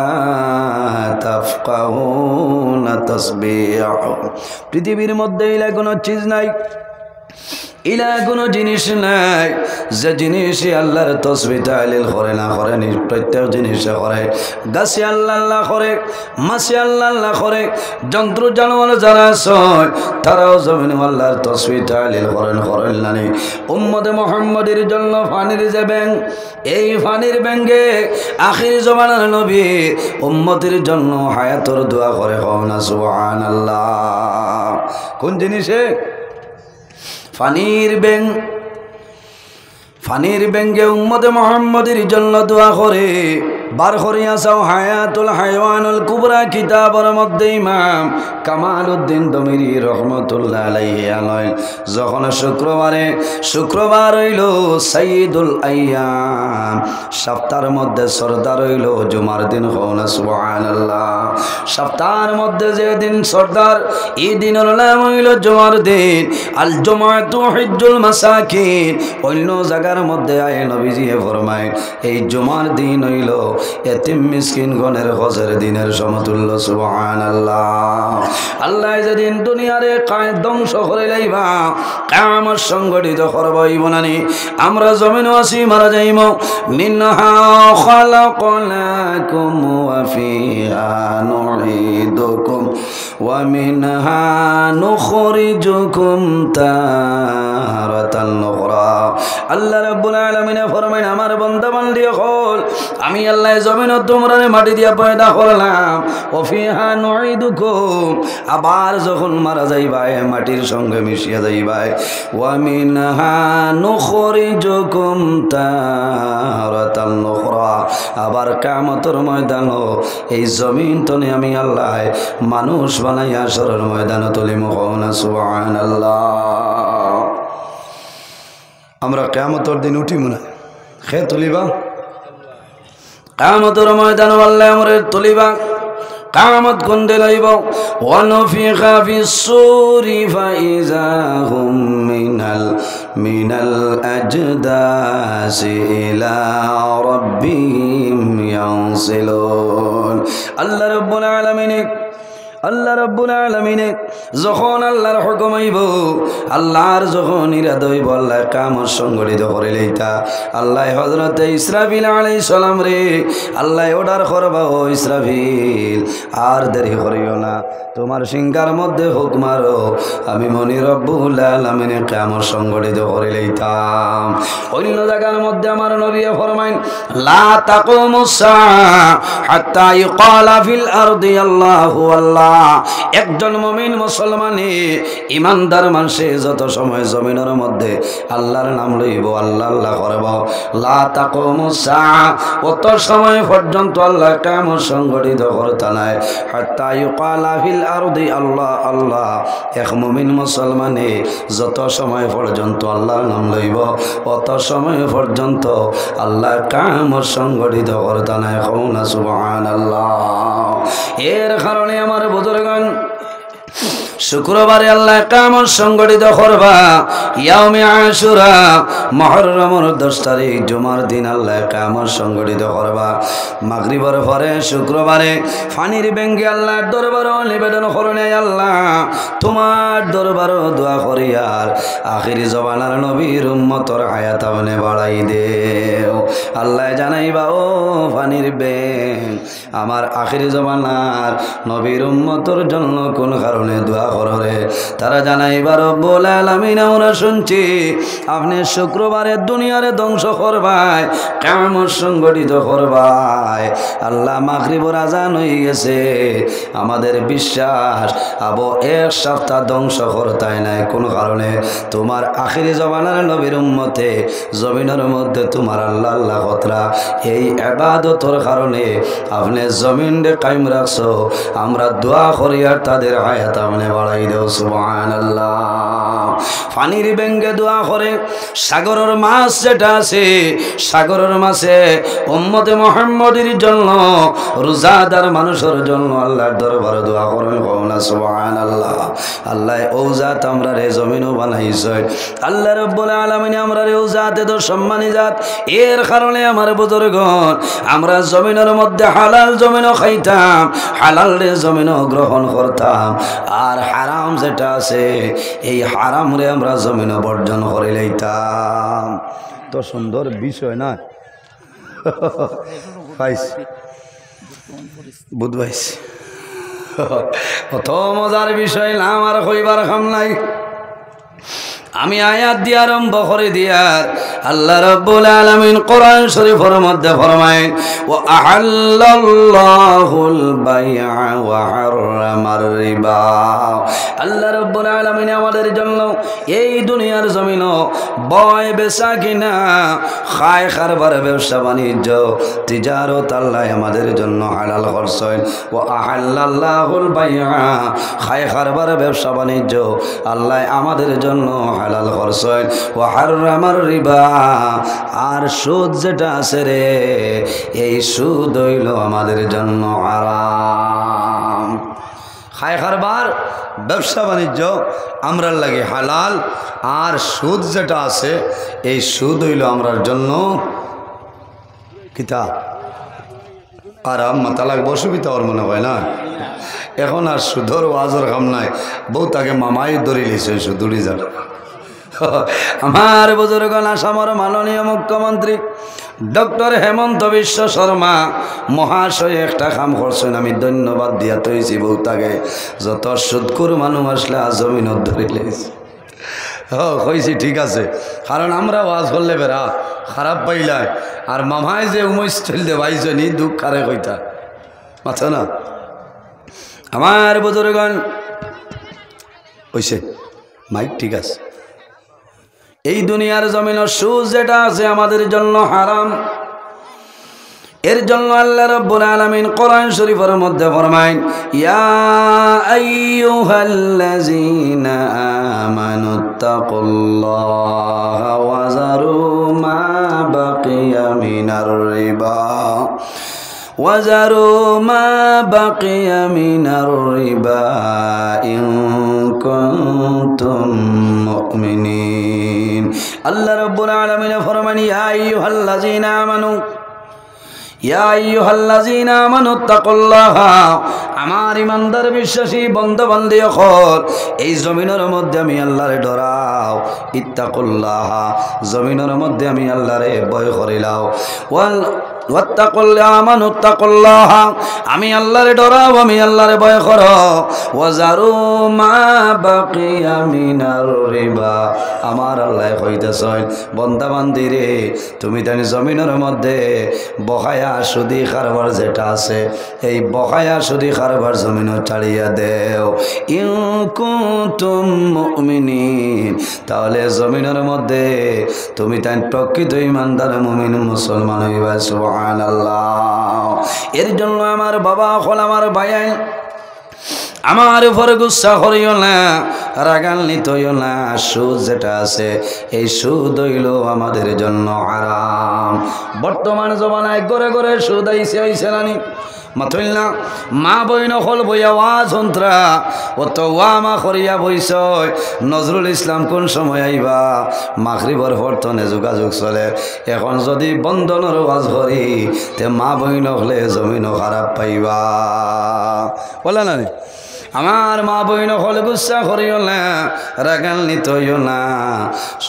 تفقهون تسبيحهم পৃথিবীর মধ্যে এলা কোনো চিজ নাই ইলা কোনো জিনিস নাই যে জিনিসে আল্লাহর তাসবিহ তাহলিল করে না করে নি প্রত্যেক জিনিসে করে গাছে আল্লাহ আল্লাহ করে মাছে আল্লাহ আল্লাহ করে যন্ত্র জানোয়ার যারা আছে তারাও জমিনে আল্লাহর তাসবিহ তাহলিল করেন না নি উম্মতে মুহাম্মাদের জন্য ফানির যে ব্যাংক এই ফানির ব্যাংকে আখির জমানার নবী উম্মতের জন্য হায়াতর দোয়া করে হও না সুবহানাল্লাহ কোন জিনিসে ফানির ব্যাংকে উম্মতে মুহাম্মাদের জন্য দোয়া করে বার করিয়া চাও হায়াতুল হায়ওয়ানুল কুবরা কিতাবের মধ্যে ইমাম কামালউদ্দিন দমিরি রহমতুল্লাহ আলাইহি আলয় যখন শুক্রবার হইল সাইয়্যিদুল আইয়াম সপ্তাহের মধ্যে সরদার হইল জুমার দিন হওনা সুবহানাল্লাহ সপ্তাহের মধ্যে যে দিন সরদার এই দিনের নাম হইল জুমার দিন আল জুমাতু হিজ্জুল মাসাকিন অন্য জায়গার মধ্যে আয় নবীজি ফরমায় এই জুমার দিন হইল এতিম মিসকিনগণের হজের দিনের সমতুল্য সুবহানাল্লাহ আল্লাহ যেদিন দুনিয়ারে কায় ধ্বংস করে লাইবা কিয়ামত সংগঠিত করবাই বনানি আমরা জমিনে আছি মারা যাইম মিনহা খালাকনাকুম ওয়া ফিহা নুঈদুকুম ওয়া মিনহা নুখরিজুকুম তারাতান উখরা আল্লাহ রাব্বুল আলামিন ফরমায় আমার বান্দা বান্দি হল আমি আল্লাহ জমিন তোমরা মাটি দিয়া পয়দা করলাম ওফিহা নুঈদুকুম আবার যখন মারা যাইবাই মাটির সঙ্গে মিশিয়া যাইবাই ওয়া মিনহা নুখরিজুকুম তারাতান উখরা আবার কিয়ামতের ময়দানও এই জমিন তনে আমি আল্লাহ মানুষ বানাইয়া হাশরের ময়দানে তুলিমু না সুবহানাল্লাহ আমরা কিয়ামতের দিন উঠিমু না খে তুলিবা কিয়ামতের ময়দান আল্লাহ আমরে তুলিবা কিয়ামত কোন দিলাইব ওয়া নুফিখা ফিস সূরি ফাইযা হুম মিনাল আজদাসি ইলা রাব্বিহিম ইয়ানসিলুন আল্লাহ রাব্বুল আলামিন যখন আল্লাহর হুকুম হইব আল্লাহর যখন ইরাদা হইব আল্লাহ কিয়ামত সংগঠিত করে লইতা আল্লাহ হযরত ইসরাফিল আলাইহিস সালাম রে আল্লাহ অর্ডার করবা ও ইসরাফিল আর দেরি করিও না তোমার সিংহার মধ্যে হুক মারো আমি মনি রব্বুল আলামিন কিয়ামত সংগঠিত করে লইতাম অন্য জায়গার মধ্যে আমার নবী ফরমাইন লা তাকুমুস সাআ হাত্তা ইউকালা ফিল আরদি আল্লাহু আল্লাহ একজন মুমিন মুসলমানে ইমানদার মানুষে যত সময় জমিনের মধ্যে আল্লাহর নাম লইব আল্লাহ আল্লাহ করব লা তাকুমুস সাআ অত সময় পর্যন্ত আল্লাহ কিয়ামত সংগঠিত করতে নাই হাত্তা ইউকালা ফিল আরদি আল্লাহ আল্লাহ এক মুমিন মুসলমানে যত সময় পর্যন্ত আল্লাহর নাম লইব অত সময় পর্যন্ত আল্লাহ কিয়ামত সংগঠিত করতে নাই কওনা সুবহানাল্লাহ এর কারণে আমার বুজুর্গগণ শুক্রবারে আল্লাহ কিয়ামত সংগঠিত করবা ইয়াউমে আশুরা মুহররমের 10 তারিখ জুমার দিন আল্লাহ কিয়ামত সংগঠিত করবা মাগরিবের পরে শুক্রবারে ফানির ব্যাংকে আল্লাহর দরবারে নিবেদন করনে আল্লাহ তোমার দরবারে দোয়া করি আর আখিরি জমানার নবীর উম্মতর হায়াত আপনি বাড়াই দেও আল্লাহ জানাইবা ও ফানির ব্যাংক আমার আখিরি জমানার নবীর উম্মতর জন্য কোন কারণে দোয়া করে তারা জানাইবা রব্বুল আলামিন আমরা শুনছি আপনি শুক্রবারে দুনিয়ারে ধ্বংস করবাই কিয়ামত সংগঠিত করবাই আল্লাহ মাগরিবের আজান হয়ে গেছে আমাদের বিশ্বাস আবো এক সপ্তাহ ধ্বংস করতাই নাই কোন কারণে তোমার আখিরি জমানার নবীর উম্মতে জমিনের মধ্যে তোমার আল্লাহ আল্লাহ কতরা এই ইবাদতের কারণে আপনি জমিনে কায়েম রাখছো আমরা দোয়া করি আর তাদের হায়াত আপনি বাড়াই দাও সুবহানাল্লাহ পানির ব্যাংকে দোয়া করে সাগরের মাছ যেটা আছে সাগরের মাছে উম্মতে মুহাম্মদের জন্য রোজাদার মানুষের জন্য আল্লাহর দরবারে দোয়া করেন কওনা সুবহানাল্লাহ আল্লাহ ও জাত আমরা রে জমিনও বানাইছে আল্লাহ রাব্বুল আলামিন আমরা রে ও জাতে তো সম্মানী জাত এর কারণে আমার বুজুর্গগণ আমরা জমিনের মধ্যে হালাল জমিনও খাইতাম হালাল রে জমিনও গ্রহণ করতাম আর হারাম হারাম যেটা আছে এই হারাম রে আমরা জমিন বর্জন করে লইতাম। তো সুন্দর বিষয় না বুঝবাইছি কত মজার বিষয় না আমার হইবার খাম নাই। আমি আয়াত দিয়ে আরম্ভ করে দিয়ার আল্লাহ রাব্বুল আলামিন কোরআন শরীফের মধ্যে ফরমায় ওয়া আহাল্লাল্লাহুল বাইআ ওয়া হারামার রিবা। আল্লাহ রাব্বুল আলামিন আমাদের জন্য এই দুনিয়ার জমিন বয় বেচা কিনা খায় কারবার ব্যবসা বাণিজ্য তিজারত আল্লাহ আমাদের জন্য হালাল করছেন। ওয়া আহাল্লাল্লাহুল বাইআ খায় কারবার ব্যবসা বাণিজ্য আল্লাহ আমাদের জন্য হালাল করছেন। ওয়া হারামার রিবা আর সুদ যেটা আছে রে এই সুদ হইল আমাদের জন্য হারাম। খায় কারবার ব্যবসা বাণিজ্য আমরার লাগে হালাল আর সুদ যেটা আছে এই সুদ হইল আমরার জন্য কিতা আরাম। মাথা লাগবে অসুবিধা ওর মনে হয় না। এখন আর সুদর ওয়াজর কাম নাই, বউ তাকে মামাই ধরে লিছে সুদুড়ি যাবে। আমার বুজুর্গণ আসামের মাননীয় মুখ্যমন্ত্রী ডক্টর হেমন্ত বিশ্ব শর্মা মহাশয় একটা কাম করছেন, আমি ধন্যবাদ দিয়া তৈছি বউ তাকে। যত সুদকুর মানুষ আসলে জমিনত ধরে লেগেছে কইছি ঠিক আছে, কারণ আমরা ওয়াজ করলে বেড়া খারাপ পাইলাই আর মামায় যে উমৈশ চলতে ভাইজনি দুঃখ খারে কইতা মাথা না। আমার বুজুর্গণ কইছে মাইক ঠিক আছে, এই দুনিয়ার জমিনের সুদ যেটা আছে আমাদের জন্য হারাম। এর জন্য আল্লাহ রাব্বুল আলামিন কোরআন শরীফের মধ্যে ফরমায় ইয়া আইয়ুহাল্লাযীনা আমানুত্তাকুল্লাহা ওয়া যারু মা বাকিয়া মিনার রিবা وَذَرُوا مَا بَقِيَ مِنَ الرِّبَا إِن كُنتُم مُّؤْمِنِينَ। আল্লাহ রাব্বুল আলামিন ফরমান ইয়া আইয়ুহাল্লাযীনা আমানু ইয়া আইয়ুহাল্লাযীনা আমানুত্তাকুল্লাহা, আমার ইমানদার বিশ্বাসী বন্ধু বান্ধব হল এই জমিনের মধ্যে আমি আল্লাহরে ডরাও। ইত্তাকুল্লাহা জমিনের মধ্যে আমি আল্লাহরে ভয় করিলাও। ওয়াত্তাকুল্লাহা আমানুত্তাকুল্লাহা আমি আল্লাহরে ডরাও, আমি আল্লাহরে ভয় করো। ওয়াজারু মা বাকিয়া মিনার রিবা আমার আল্লাহ কইতেছেন বন্দা বান্দি রে তুমি জানি জমিনের মধ্যে বকায়া সুদি কারবার যেটা আছে এই বকায়া সুদি কারবার জমিনও ছাড়িয়া দেও। ইন কুনতুম মুমিনিন তাহলে জমিনের মধ্যে তুমি তাই প্রকৃত ইমানদার মুমিন মুসলমান হইবা। সুবহানাল্লাহ। এর জন্য আমার বাবা হল আমার ভাই আমার উপর গুসা করিও না, রাগান্বিত হইও না। সুদ যেটা আছে এই সুদ হইল আমাদের জন্য হারাম। বর্তমান জমানায় ঘরে ঘরে সুদ আইছে নানি মাথইল না। মা বইন হল বইয়া ওয়া যন্ত্রা ও তো ওয়া মা করিয়া বইস। নজরুল ইসলাম কোন সময় আইবা মাগরিবর পরতনে যোগাযোগ চলে। এখন যদি বন্ধনের ওয়াজ করি তে মা বইন হলে জমিন খারাপ পাইবা বলে না। আমার মা বইন হল গুসা করিও না, রাগান্বিত হইও না।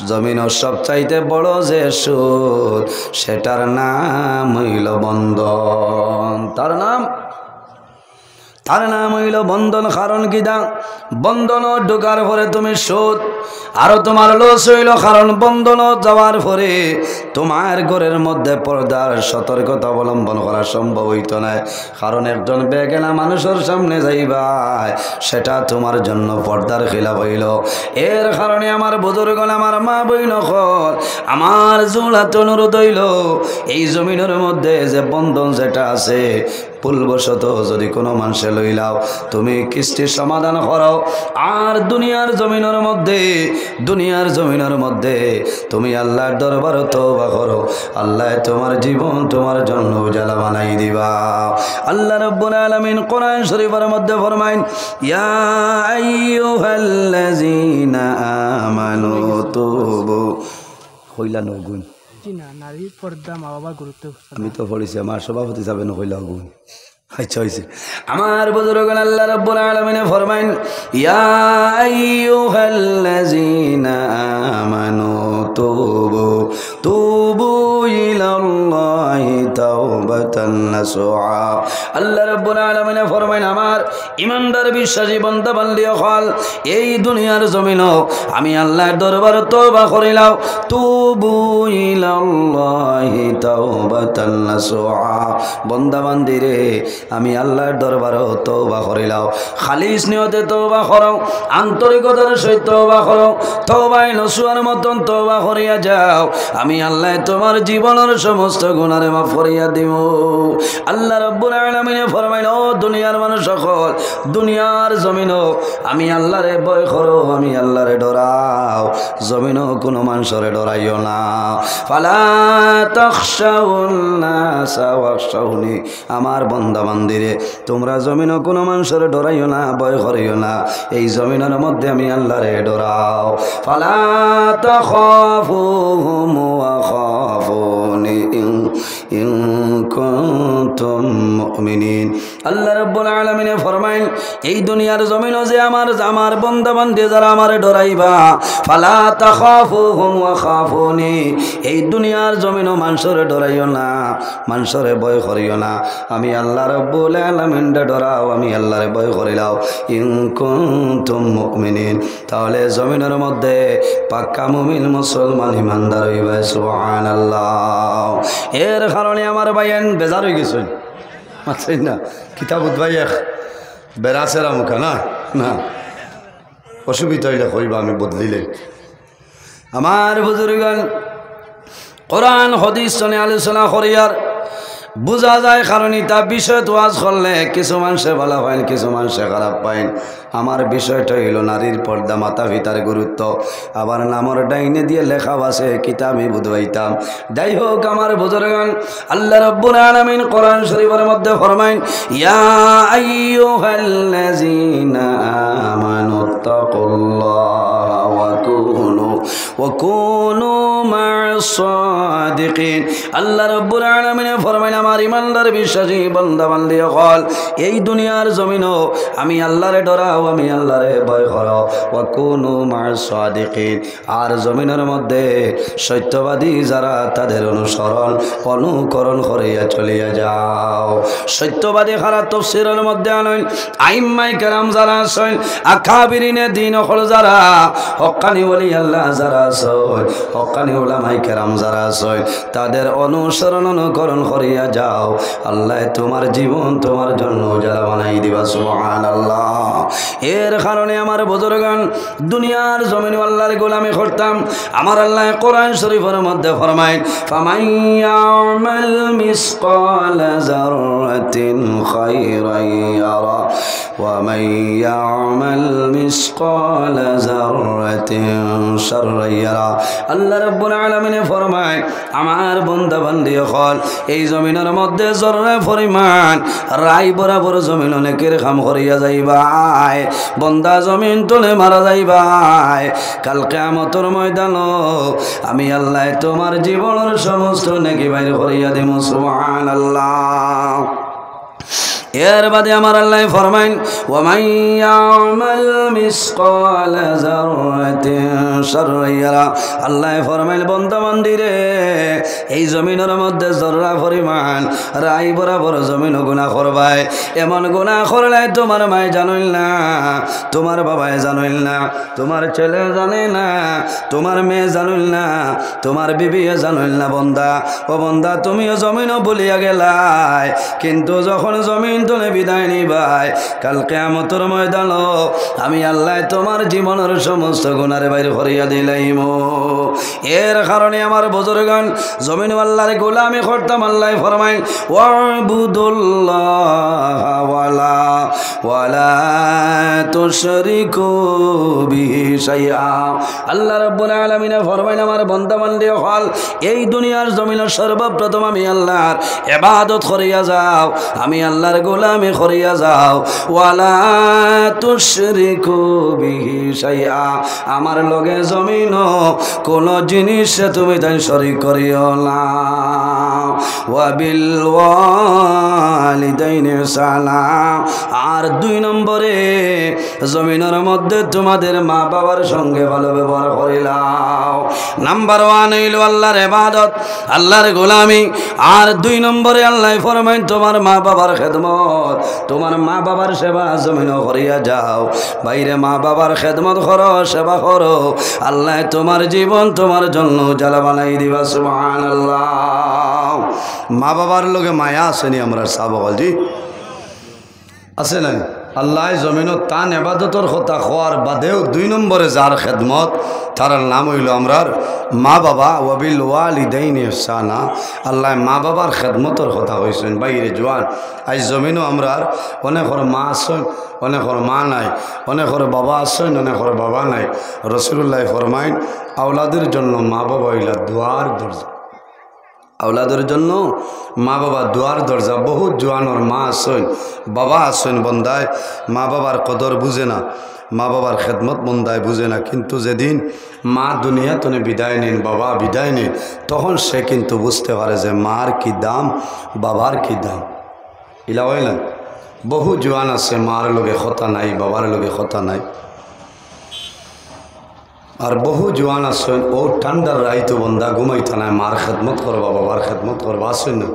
জমিনের সবচাইতে বড় যে সুদ সেটার নাম হইল বন্ধন। তার নাম হইল বন্ধন। কারণ কি দা বন্ধন ঢোকার পরে তুমি সুদ আরো তোমার লস হইল, কারণ বন্ধন যাওয়ার পরে তোমার ঘরের মধ্যে পর্দার সতর্কতা অবলম্বন করা সম্ভব হইত না। কারণ একজন বেগেনা মানুষের সামনে যাইবা সেটা তোমার জন্য পর্দার খিলাফ হইল। এর কারণে আমার বুজুর্গ আমার মা বইন হল আমার জোড়াতে অনুরোধ হইল এই জমিনের মধ্যে যে বন্ধন যেটা আছে ভুলবশত যদি কোনো মানুষে লইলাও তুমি কিস্তির সমাধান করো। আর দুনিয়ার জমিনের মধ্যে তুমি আল্লাহর দরবারে তওবা করো, আল্লাহ তোমার জীবন তোমার জন্য উজালা বানাই দিবা। আল্লাহ রাব্বুল আলামিন কোরআন শরীফের মধ্যে ফরমায় ইয়া আইয়ুহাল্লাযীনা আমানু তুবু হইলা নগুন নারীর পর্দা মা বাবার গুরুত্ব আমি তো পড়েছি আমার সভাপতি যাবেন হইলা গুণ আচ্ছা হইছে আমার বুজুর্গ আল্লাহ রাব্বুল আলামিন ফরমাইন ইয়া আইয়ুহাল্লাযীনা আমানু তুবু ইলাল্লাহি তাওবাতান নাসুআ আল্লাহ রাব্বুল আলামিন ফরমাইন আমার ঈমানদার বিশ্বাসী বান্দা বান্দি হল এই দুনিয়ার জমিনও আমি আল্লাহর দরবারে তওবা করিলাম তুবু ইলাল্লাহি তাওবাতান নাসুআ বান্দা বান্দি রে আমি আল্লাহর দরবারে তওবা করিলাম খালিস নিয়তে তওবা করো আন্তরিকতার সহিত তওবা করো তওবায়ে নসুয়ার মতন তওবা করিয়া যাও আমি আল্লাহ তোমার জীবনের সমস্ত গুনাহ মাফ করিয়া দিব আল্লাহ রাব্বুল আলামিন ফরমাইল ও দুনিয়ার মানুষ সকল দুনিয়ার জমিনও আমি আল্লাহরে ভয় করো আমি আল্লাহরে ডরাও জমিনও কোনো মানুষরে ডরাইও না ফালা তাখশাউন নাসা ওয়াখশাউনি আমার বান্দা বান্দিরে তোমরা জমিনও কোনো মানুষের ডরাইও না ভয় করিও না এই জমিনের মধ্যে আমি আল্লাহরে ডরাও ফালা তাখাফুহুম ওয়া খাফুনি ইন কুনতুম মুমিনিন আল্লাহ রাব্বুল আলামিন ফরমাইন এই দুনিয়ার জমিনও যে আমার বান্দা বান্দি যারা আমারে ডরাইবা ফালা তাখাফুহুম ওয়া খাফুনি এই দুনিয়ার জমিনও মানুষের ডরাইও না মানুষের ভয় করিও না আমি আল্লাহ রাব্বুল আলামিন ডরাও আমি আল্লাহরে ভয় করিলাও ইন কুনতুম মুমিনিন তাহলে জমিনের মধ্যে পাক্কা মুমিন মুসলমান ইমানদার হইবে সুবহানাল্লাহ এর কারণে আমার ভাইয়েন বেজার হয়ে গেছেন আছেন না কিতাব উদ্ভাই এক বেড়াছেরা মুখা না না অসুবিধা হইলে কইবা আমি বদলিলে আমার বুজুর্গণ কোরআন হাদিস শুনে আলোচনা করিয়ার বুঝা যায় কারণ এটা বিষয় ওয়াজ করলে কিছু মানুষে ভালো পাইন কিছু মানুষে খারাপ পাইন আমার বিষয়টা হইল নারীর পর্দা মাতা পিতার গুরুত্ব আবার নামর ডাইনে দিয়ে লেখা আছে কিতাবে বুঝাইতাম যাই হোক আমার বুজুর্গণ আল্লাহ রাব্বুল আলামিন কোরআন শরীফের মধ্যে ফরমাইন ইয়া আইয়ুহাল্লাযীনা আমানুত্তাকুল্লাহা ওয়া কুনু মা'আস সাদিকিন আল্লাহ রাব্বুল আলামিন ফরমাইন আমার ইমানদার বিশ্বাসী বান্দা বান্দি হল এই দুনিয়ার জমিনও আমি আল্লাহরে ডরাও আমি আল্লাহরে ভয় করো ওয়া কুনু মা'আস সাদিকিন আর জমিনের মধ্যে সত্যবাদী যারা তাদের অনুকরণ করিয়া চলিয়া যাও সত্যবাদী খারা তাফসীরের মধ্যে আনেন আইম্মায়ে কেরাম যারা আছেন আকাবিরিনে দ্বীন হল যারা হক্কানি ওলি আল্লাহ যারা আছেন হক্কানি উলামায়ে কেরাম যারা আছেন তাদের অনুকরণ করিয়া যাও আল্লাহ তোমার জীবন তোমার জন্য যারা বানাই দিবা সুবহানাল্লাহ এর কারণে আমার বুজুর্গণ দুনিয়ার জমিনে আল্লাহর গোলামি করতাম আমার আল্লাহ কোরআন শরীফের মধ্যে ফরমায় ফামান ইয়ামাল মিসকালা যাররাতিন খায়রান ইয়ারা ওয়া মান ইয়ামাল মিসকালা যাররাতিন শাররান ইয়ারা আল্লাহ রাব্বুল আলামিন ফরমায় আমার বান্দা বান্দি হল এই জমিনের মধ্যে জররা পরিমাণ রাই বরাবর জমিন অনেকের কাম করিয়া যাইবাই বন্দা জমিন তলে মারা যাইবাই কাল কিয়ামতের ময়দান আমি আল্লাহ তোমার জীবনের সমস্ত নেকি বাইর করিয়া দেব সুবহানাল্লাহ এর বাদে আমার আল্লাহ ফরমাইন ওয়া মান ইয়ামাল মিসকালা যাররাতিন শাররান ইয়ারা আল্লাহ ফরমাইন বান্দা বান্দিরে এই জমিনের মধ্যে জররা পরিমাণ রাই বরাবর জমিন গুনাহ করবাই এমন গুনাহ করলে তোমার মাই জানেন না তোমার বাবাই জানেন না তোমার ছেলে জানে না তোমার মেয়ে জানেন না তোমার বিবিও জানেন না বন্দা ও বন্দা তুমিও জমিনও ভুলিয়া গেলাই কিন্তু যখন জমিন তলে বিদায় নিবাই কাল কিয়ামতের ময়দান আমি আল্লাহ তোমার জীবনের সমস্ত গুনাহ বাইর করিয়া দিলাইম এর কারণে আমার বুজুর্গণ জমিন আল্লাহর গোলামি করতাম আল্লাহ ফরমায় ওয়াবুদুল্লাহ ওয়ালা তুশরিকু বিহি শাইআ আল্লাহ রাব্বুল আলামিন ফরমায় আমার বান্দা বান্দি হল এই দুনিয়ার জমিনের সর্বপ্রথম আমি আল্লাহর ইবাদত করিয়া যাও আমি আল্লাহর গোলামি করিয়া যাও ওয়ালা তুশরিকু বিহি শাইআ আমার লগে জমিন কোন জিনিস তুমি তাই শরীক করিও না ওয়া বিল ওয়ালিদাইনি সালাম আর 2 নম্বরে জমিনের মধ্যে তোমাদের মা বাবার সঙ্গে ভালো ব্যবহার করিলাও নাম্বার 1 হইল আল্লাহর ইবাদত আল্লাহর গোলামি আর 2 নম্বরে আল্লাহ ফরমায় তোমার মা বাবার খেদমত তোমার মা বাবার সেবা জমিনও করিয়া যাও বাইরে মা বাবার খেদমত করো সেবা করো আল্লাহ তোমার জীবন তোমার জন্য জ্বালা বানাই দিবা সুবহানাল্লাহ মা বাবার লগে মায়া আসেনি আমরা সাবজি আছে না আল্লাহ জমিনত তান ইবাদতর কথা খোয়ার বাদেও 2 নম্বরে যার খেদমত তার নাম হইল আমরার মা বাবা ওয়াবিল ওয়ালিদাইনি ইহসানা আল্লাহ মা বাবার খেদমতর কথা কইছেন বাইরে জওয়ান আজ জমিনও আমরার অনেকর মা আছেন অনেকর মা নাই অনেকর বাবা আছেন অনেকর বাবা নাই রাসূলুল্লাহ ফরমাইন আওলাদের জন্য মা বাবা হইলা দুয়ার দরজা আওলাদের জন্য মা বাবা দুয়ার দরজা বহু জোয়ানোর মা আসেন বাবা আসেন বন্দায় মা বাবার কদর বুঝে না মা বাবার খেদমত বন্দায় বুঝে না কিন্তু যেদিন মা দুনিয়া তনে বিদায় নেন বাবা বিদায় নেন তখন সে কিন্তু বুঝতে পারে যে মার কি দাম বাবার কি দাম ইলা হইলেন বহু জোয়ান আছে মার লগে কথা নাই বাবার লগে কথা নাই আর বহু জোয়ান আসেন ও ঠান্ডার রাইতো বন্দা ঘুমাইতা নাই মার খেদমত করবা বাবার খেদমত করবা আসেন না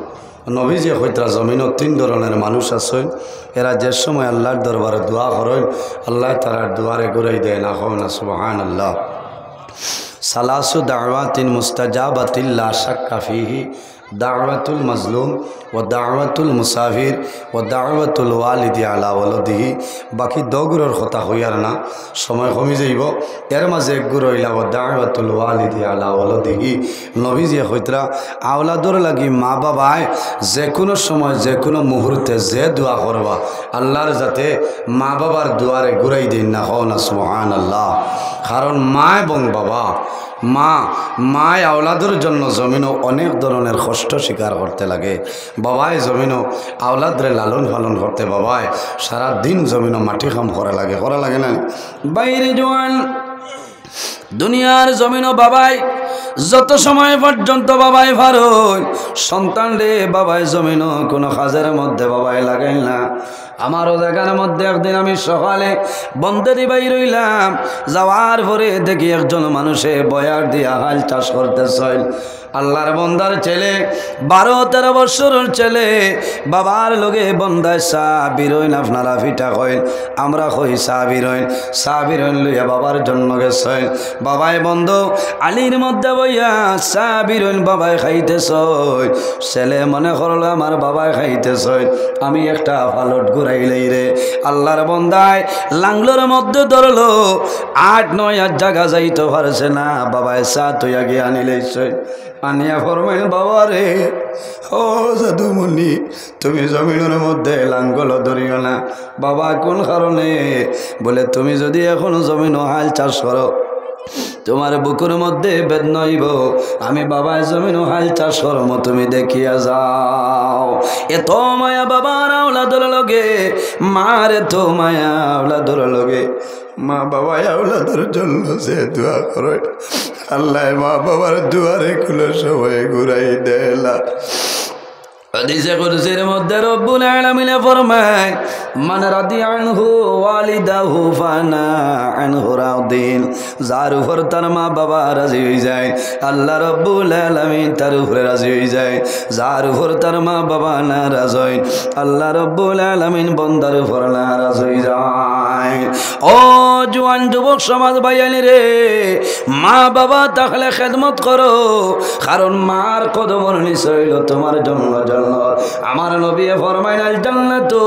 নবীজি হইতরা জমিনত 3 ধরনের মানুষ আছেন এরা যে সময় আল্লাহর দরবারে দোয়া করেন আল্লাহ তাআলার দুয়ারে ঘুরাই দেয় না হয় না সুবহানাল্লাহ সালাসু দাওয়াতিন মুস্তাজাবাতিল লা শাক্কা ফিহি দাওয়াতুল মাজলুম ও দাওয়াতুল মুসাফির ও দাওয়াতুল ওয়ালিদি আলা ওয়ালাদিহি বাকি 2 গুরুর কথা হইয়ার না সময় কমে যাইব এর মাঝে 1 গুরু হইলা ও দাওয়াতুল ওয়ালিদি আলা ওয়ালাদিহি নবীজি হইতরা আওলাদর লাগি মা বাবায় যে কোনো সময় যে কোনো মুহূর্তে যে দোয়া করবা আল্লাহর যাতে মা বাবার দুয়ারে ঘুরাই দিন না হও না সুবহানাল্লাহ কারণ মা এবং বাবা মায় আওলাদের জন্য জমিনও অনেক ধরনের কষ্ট স্বীকার করতে লাগে বাবায় জমিনও আওলাদরে লালন পালন করতে বাবায় সারা দিন জমিনও মাটি কাম করা লাগে না বাইরে জোয়ান দুনিয়ার জমিনও বাবায় যত সময় পর্যন্ত বাবাই ভারত সন্তান রে বাবাই জমিনও কোনো কাজের মধ্যে বাবাই লাগাইল না আমারও জায়গার মধ্যে একদিন আমি সকালে বন্ধেরি বাই রইলাম যাওয়ার পরে দেখি একজন মানুষে বয়ার দিয়া হাল চাষ করতেছে আল্লাহর বন্দার ছেলে 12-13 বছরের ছেলে বাবার লগে বন্দায় সাবিরইন আপনারা ফিটা কইন আমরা কই সাবিরইন লইয়া বাবার জন্য গেছেন বাবাই বন্ধ আলির মধ্যে বইয়া সাবিরইন বাবাই খাইতেছ ছেলে মনে করলো আমার বাবাই খাইতেছ আমি একটা ফালট ঘুরাইলেই রে আল্লাহর বন্দায় লাংলোর মধ্যে ধরলো 8-9 জায়গা যাইতে পারছে না বাবাই চা তুইয়া গিয়ে আনিলেছে আনিয়া ফরমাইল বাবা রে ও জাদুমণি তুমি জমিনের মধ্যে লাঙ্গল ধরিও না বাবা কোন কারণে বলে তুমি যদি এখন জমিন হাল চাষ করো তোমার বুকুর মধ্যে বেদনা হইব আমি বাবার জমিন হাল চাষ করম তুমি দেখিয়া যাও এত মায়া বাবার আওলাদর লগে মার এত মায়া আওলাদর লগে মা বাবা আওলাদর জন্য যে দোয়া করে আল্লাহ মা বাবার দুয়ারে খুলে সবাই ঘুরাই দেলা হাদিসে কুদসির মধ্যে রব্বুল আলামিন ফরমায় মান রাদিয়া আনহু ওয়ালিদাহু ফানা আনহু রাদিন যার উপর তার মা বাবা রাজি হয়ে যায় আল্লাহ রব্বুল আলামিন তার উপরে রাজি হয়ে যায় যার উপর তার মা বাবা নারাজ হয় আল্লাহ রব্বুল আলামিন বান্দার উপর নারাজ হয়ে যায় ও জওয়ান যুবক সমাজ ভাইয়ানি রে মা বাবা তাহলে খেদমত করো কারণ মার কদমের নিচে হইল তোমার জন্য আমার নবী ফরমাইন আল জান্নাতু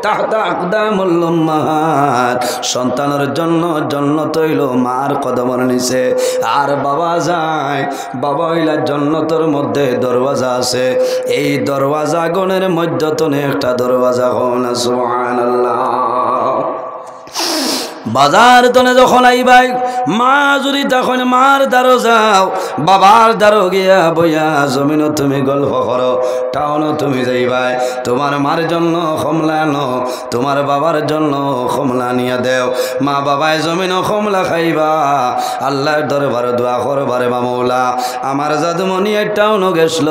তাহতা আকদামুল উম্মাহাত সন্তানের জন্য জান্নাত হইল মার কদমের নিচে আর বাবা যায় বাবা হইলা জান্নাতের মধ্যে দরওয়াজা আছে এই দরওয়াজা গণের মধ্যতনে একটা দরওয়াজা হন সুবহানাল্লাহ বাজার তনে যখন আইবাই মা যদি তখন মার দ্বারো যাও বাবার দ্বারো গিয়া বইয়া জমিনও তুমি গল্প করো টাউনও তুমি যাইবাই তোমার মার জন্য কমলা আনো তোমার বাবার জন্য কমলা নিয়ে দেও মা বাবায় জমিনও কমলা খাইবা আল্লাহর দরবারে দোয়া করবারে বা মৌলা আমার জাদুমণি টাউনও গেছিল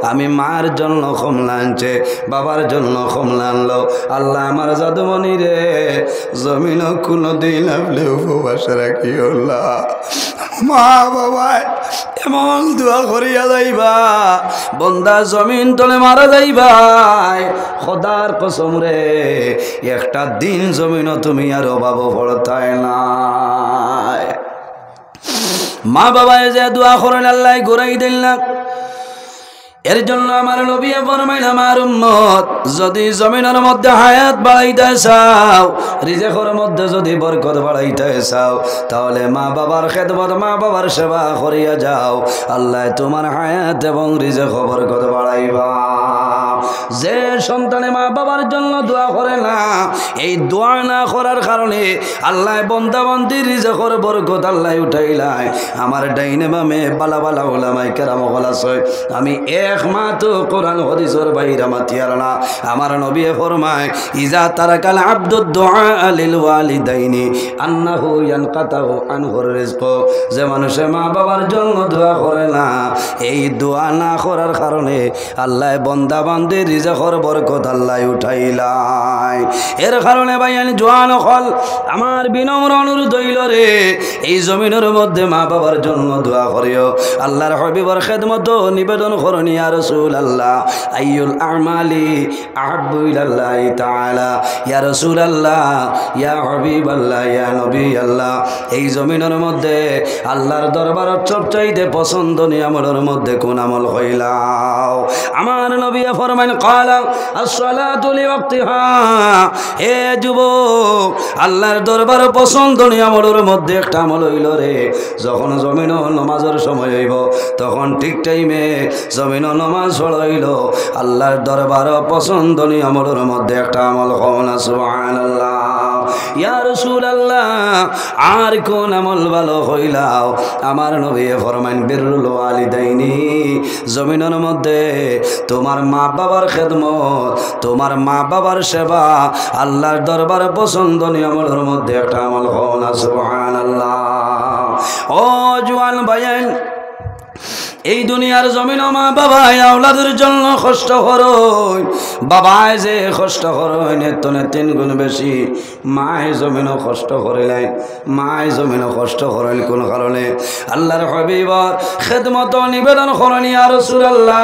আমি মার জন্য কমলা আনছে বাবার জন্য কমলা আনলো আল্লাহ আমার জাদুমণি রে জমিনও কোনো দিন আপনি উপবাস রাখি মা বাবায় এমন দোয়া করিয়া যাইবা বন্দা জমিন তলে মারা যাইবাই খোদার কসম রে একটা দিন জমিনও তুমি আর অভাব পড়তাই না মা বাবায় যে দোয়া করেন আল্লাহ ঘুরাই দিল না এর জন্য আমার নবী ফরমাইল আমার উম্মত যদি জমিনের মধ্যে হায়াত বাড়াইতে চাও রিজিকের মধ্যে যদি বরকত বাড়াইতে চাও তাহলে মা বাবার খেদমত মা বাবার সেবা করিয়া যাও আল্লাহ তোমার হায়াত এবং রিজিক বরকত বাড়াইবা যে সন্তানে মা বাবার জন্য দোয়া করে না এই দোয়া না করার কারণে আল্লাহ বান্দা বান্দির রিজিকের বরকত আল্লাহ উঠাইলাই আমার ডাইনে বামে বালা বালা ওলামায়ে কেরাম ওয়ালা আছে আমি একমাত্র কোরআন হাদিসের বাইরে মাতিয়ার না আমার নবী ফরমায় ইজা তারাকাল আব্দুদ দুআ লিল ওয়ালিদাইনি আন্নাহু ইয়ানকাতাউ আনহুর রিজক যে মানুষে মা বাবার জন্য দোয়া করে না এই দোয়া না করার কারণে আল্লাহ বান্দা বান্দির রিজিকের বরকত আল্লাহ উঠাইলাই এর কারণে ভাইয়ান জওয়ান হল আমার বিনম্র অনুরোধ হইল রে এই জমিনের মধ্যে মা বাবার জন্য দোয়া করিও আল্লাহর হাবিবের খেদমত নিবেদন করনি ইয়া রাসূলুল্লাহ আইয়ুল আমালি আহাব্বু ইলাল্লাহি তাআলা ইয়া রাসূলুল্লাহ ইয়া হাবিবাল্লাহ ইয়া নবী আল্লাহ এই জমিনের মধ্যে আল্লাহর দরবারের সবচাইতে পছন্দনীয় আমলের মধ্যে কোন আমল হইলাও আমার নবী ফরমান ক্বালা আস-সালাতু লিওয়াক্তিহা হে যুবক আল্লাহর দরবারে পছন্দনীয় আমলের মধ্যে একটা আমল হইল রে যখন জমিন নামাজের সময় হইব তখন ঠিক টাইমে জমিন নামাজ পড়াইল আল্লাহর দরবারে পছন্দনীয় আমলের মধ্যে একটা আমল হন সুবহানাল্লাহ ইয়া রাসূলুল্লাহ আর কোন আমল ভালো হইলাও আমার নবী ফরমান বিররুল ওয়ালিদাইনি জমিনের মধ্যে তোমার মা বাবার খেদমত তোমার মা বাবার সেবা আল্লাহর দরবারে পছন্দনীয় আমলের মধ্যে একটা আমল হন সুবহানাল্লাহ ও জওয়ান ভাইয়েন এই দুনিয়ার জমিন মা বাবাই আওলাদের জন্য কষ্ট করই বাবাই যে কষ্ট করই নেতনে 3 গুণ বেশি মায় জমিনও কষ্ট করিলেন মায় জমিনও কষ্ট করেন কোন কারণে আল্লাহর হাবিবর খেদমত নিবেদন করেন ইয়া রাসূলুল্লাহ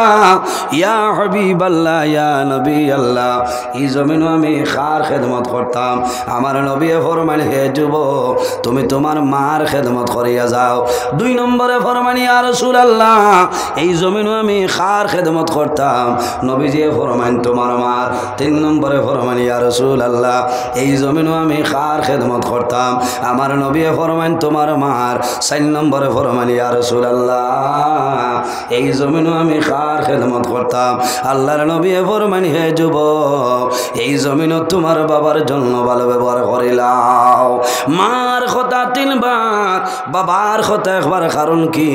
ইয়া হাবিবাল্লাহ ইয়া নবী আল্লাহ এই জমিনও আমি খার খেদমত করতাম আমার নবী ফরমান হে যুবক তুমি তোমার মার খেদমত করিয়া যাও 2 নম্বরে ফরমান ইয়া রাসূলুল্লাহ এই জমিনও আমি খার খেদমত করতাম নবীজি ফরমান তোমার মার 3 নম্বরে ফরমান ইয়া রাসূলুল্লাহ এই জমিনও আমি খার খেদমত করতাম আমার নবী ফরমান তোমার মার 4 নম্বরে ফরমান ইয়া রাসূলুল্লাহ এই জমিনও আমি খার খেদমত করতাম আল্লাহর নবী ফরমান হে যুবক এই জমিনও তোমার বাবার জন্য ভালো ব্যবহার করিলাও মার কথা 3 বার বাবার কথা একবার কারণ কি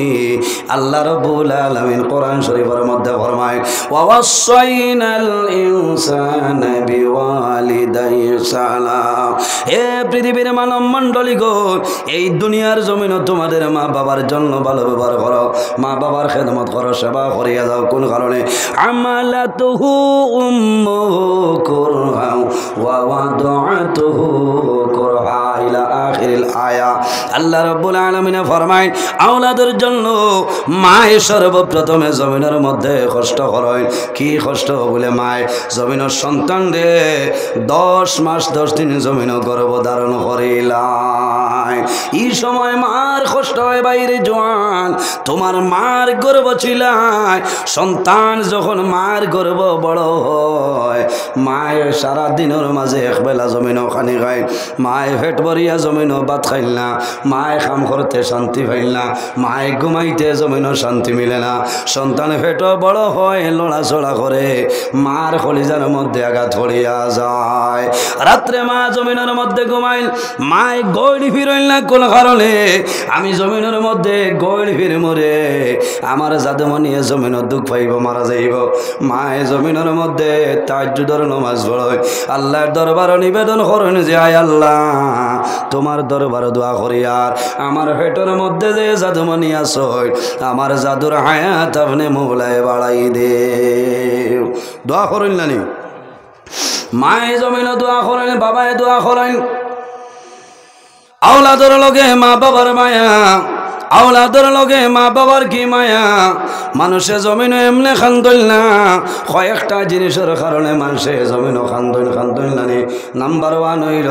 আল্লাহ রাব্বুল আলামিন কোরআন শরীফের মধ্যে ফরমায় ওয়াসাইনাল ইনসানা বিওয়ালিদাইহি সালাম হে পৃথিবীর মানব মণ্ডলী গো এই দুনিয়ার জমিনে তোমাদের মা বাবার জন্য ভালো ব্যবহার করো মা বাবার খেদমত করো সেবা করিয়া যাও কোন কারণে আমালাতুহু উম্মুহু কুরহা ওয়া ওয়াদাতুহু কুরহা ইলা আখিরিল আয়া আল্লাহ রাব্বুল আলামিন ফরমায় আওলাদের জন্য মায়ে সর্বপ্রথমে জমিনের মধ্যে কষ্ট করেন কি কষ্ট বলে মায় জমিনের সন্তান রে 10 মাস 10 দিন জমিন গর্ভ ধারণ করিলাই এই সময় মার কষ্ট হয় বাইরে জওয়ান তোমার মার গর্ভ ছিলাই সন্তান যখন মার গর্ভ বড় হয় মায়ের সারা দিনের জমিনের মাঝে একবেলা জমিনও খানি খায় মায় পেট ভরিয়া জমিনও ভাত খাইল না মায় কাম করতে শান্তি পাইল না মায় ঘুমাইতে জমিনও শান্তি মিলে না সন্তান পেটও বড় হয় লড়াচড়া করে মার কলিজার মধ্যে আঘাত পড়িয়া যায় রাত্রে মা জমিনের মধ্যে ঘুমাইল মায় গড়ি ফিরইল না কোন কারণে আমি জমিনের মধ্যে গড়ি ফির মরে আমার জাদুমণি জমিনের দুঃখ পাইব মারা যাইব মায় জমিনের মধ্যে তাহাজ্জুদের নামাজ পড়ে আল্লাহর দরবার নিবেদন করেন যে আয় আল্লাহ তোমার দরবার দোয়া করি আর আমার পেটের মধ্যে যে জাদুমণি আছে আমার জাদুর হায়াত আপনি মৌলায় বাড়াই দে দোয়া করেন না নি মায়ে জমিনে দোয়া করেন বাবায় দোয়া করেন আওলাদর লগে মা বাবার মায়া আওলাদর লগে মা বাবার কি মায়া মানুষে জমিনে এমনি খান্দইল না কয়েকটা জিনিসের কারণে মানুষে জমিনও খান্দইল নানি নাম্বার 1 হইল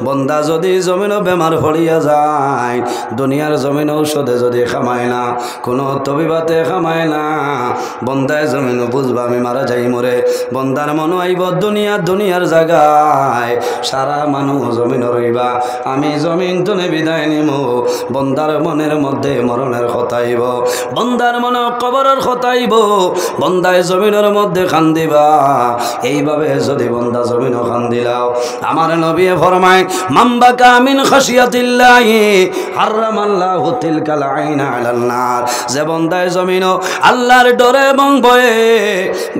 বন্দা যদি জমিনও বেমার পড়িয়া যায় দুনিয়ার জমিন ঔষধে যদি খামায় না কোনো তবিবাতে খামায় না বন্দায় জমিন বুঝবা আমি মারা যাই মরে বন্দার মন আইব দুনিয়ার জায়গায় সারা মানুষ জমিন রইবা আমি জমিন তুলে বিদায় নিম বন্দার মনের মধ্যে মরণের কথাইব বন্দার মনে কবরের কথাইব বন্দায় জমিনের মধ্যে কান্দিবা এইভাবে যদি বন্দা জমিনও কান্দিলাও আমার নবী ফরমায় মাম্বাকা মিন খাশিয়াতিল্লাহি হারামাল্লাহু তিলকাল আইনা আলান নার যে বন্দায় জমিনও আল্লাহর ডরে এবং ভয়ে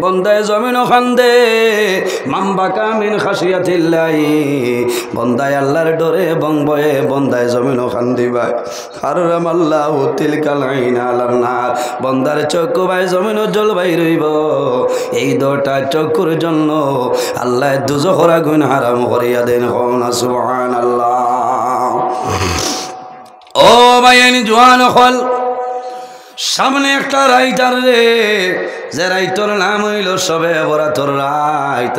বন্দায় জমিনও কান্দে মাম্বাকা মিন খাশিয়াতিল্লাহি বন্দায় আল্লাহর ডরে এবং ভয়ে বন্দায় জমিনও কান্দিবা হারামাল্লাহু তিলকাল আইনা আলান নার বন্দার চক্ষু ভাই জমিন জল ভাই রইব এই দুটা চক্ষুর জন্য আল্লাহ দুজখের আগুন হারাম করিয়া দেন সুবহানাল্লাহ ও ভাই জওয়ান হল সামনে একটা রাইটার রে যে রাইতর নাম হইল সবে বরাতর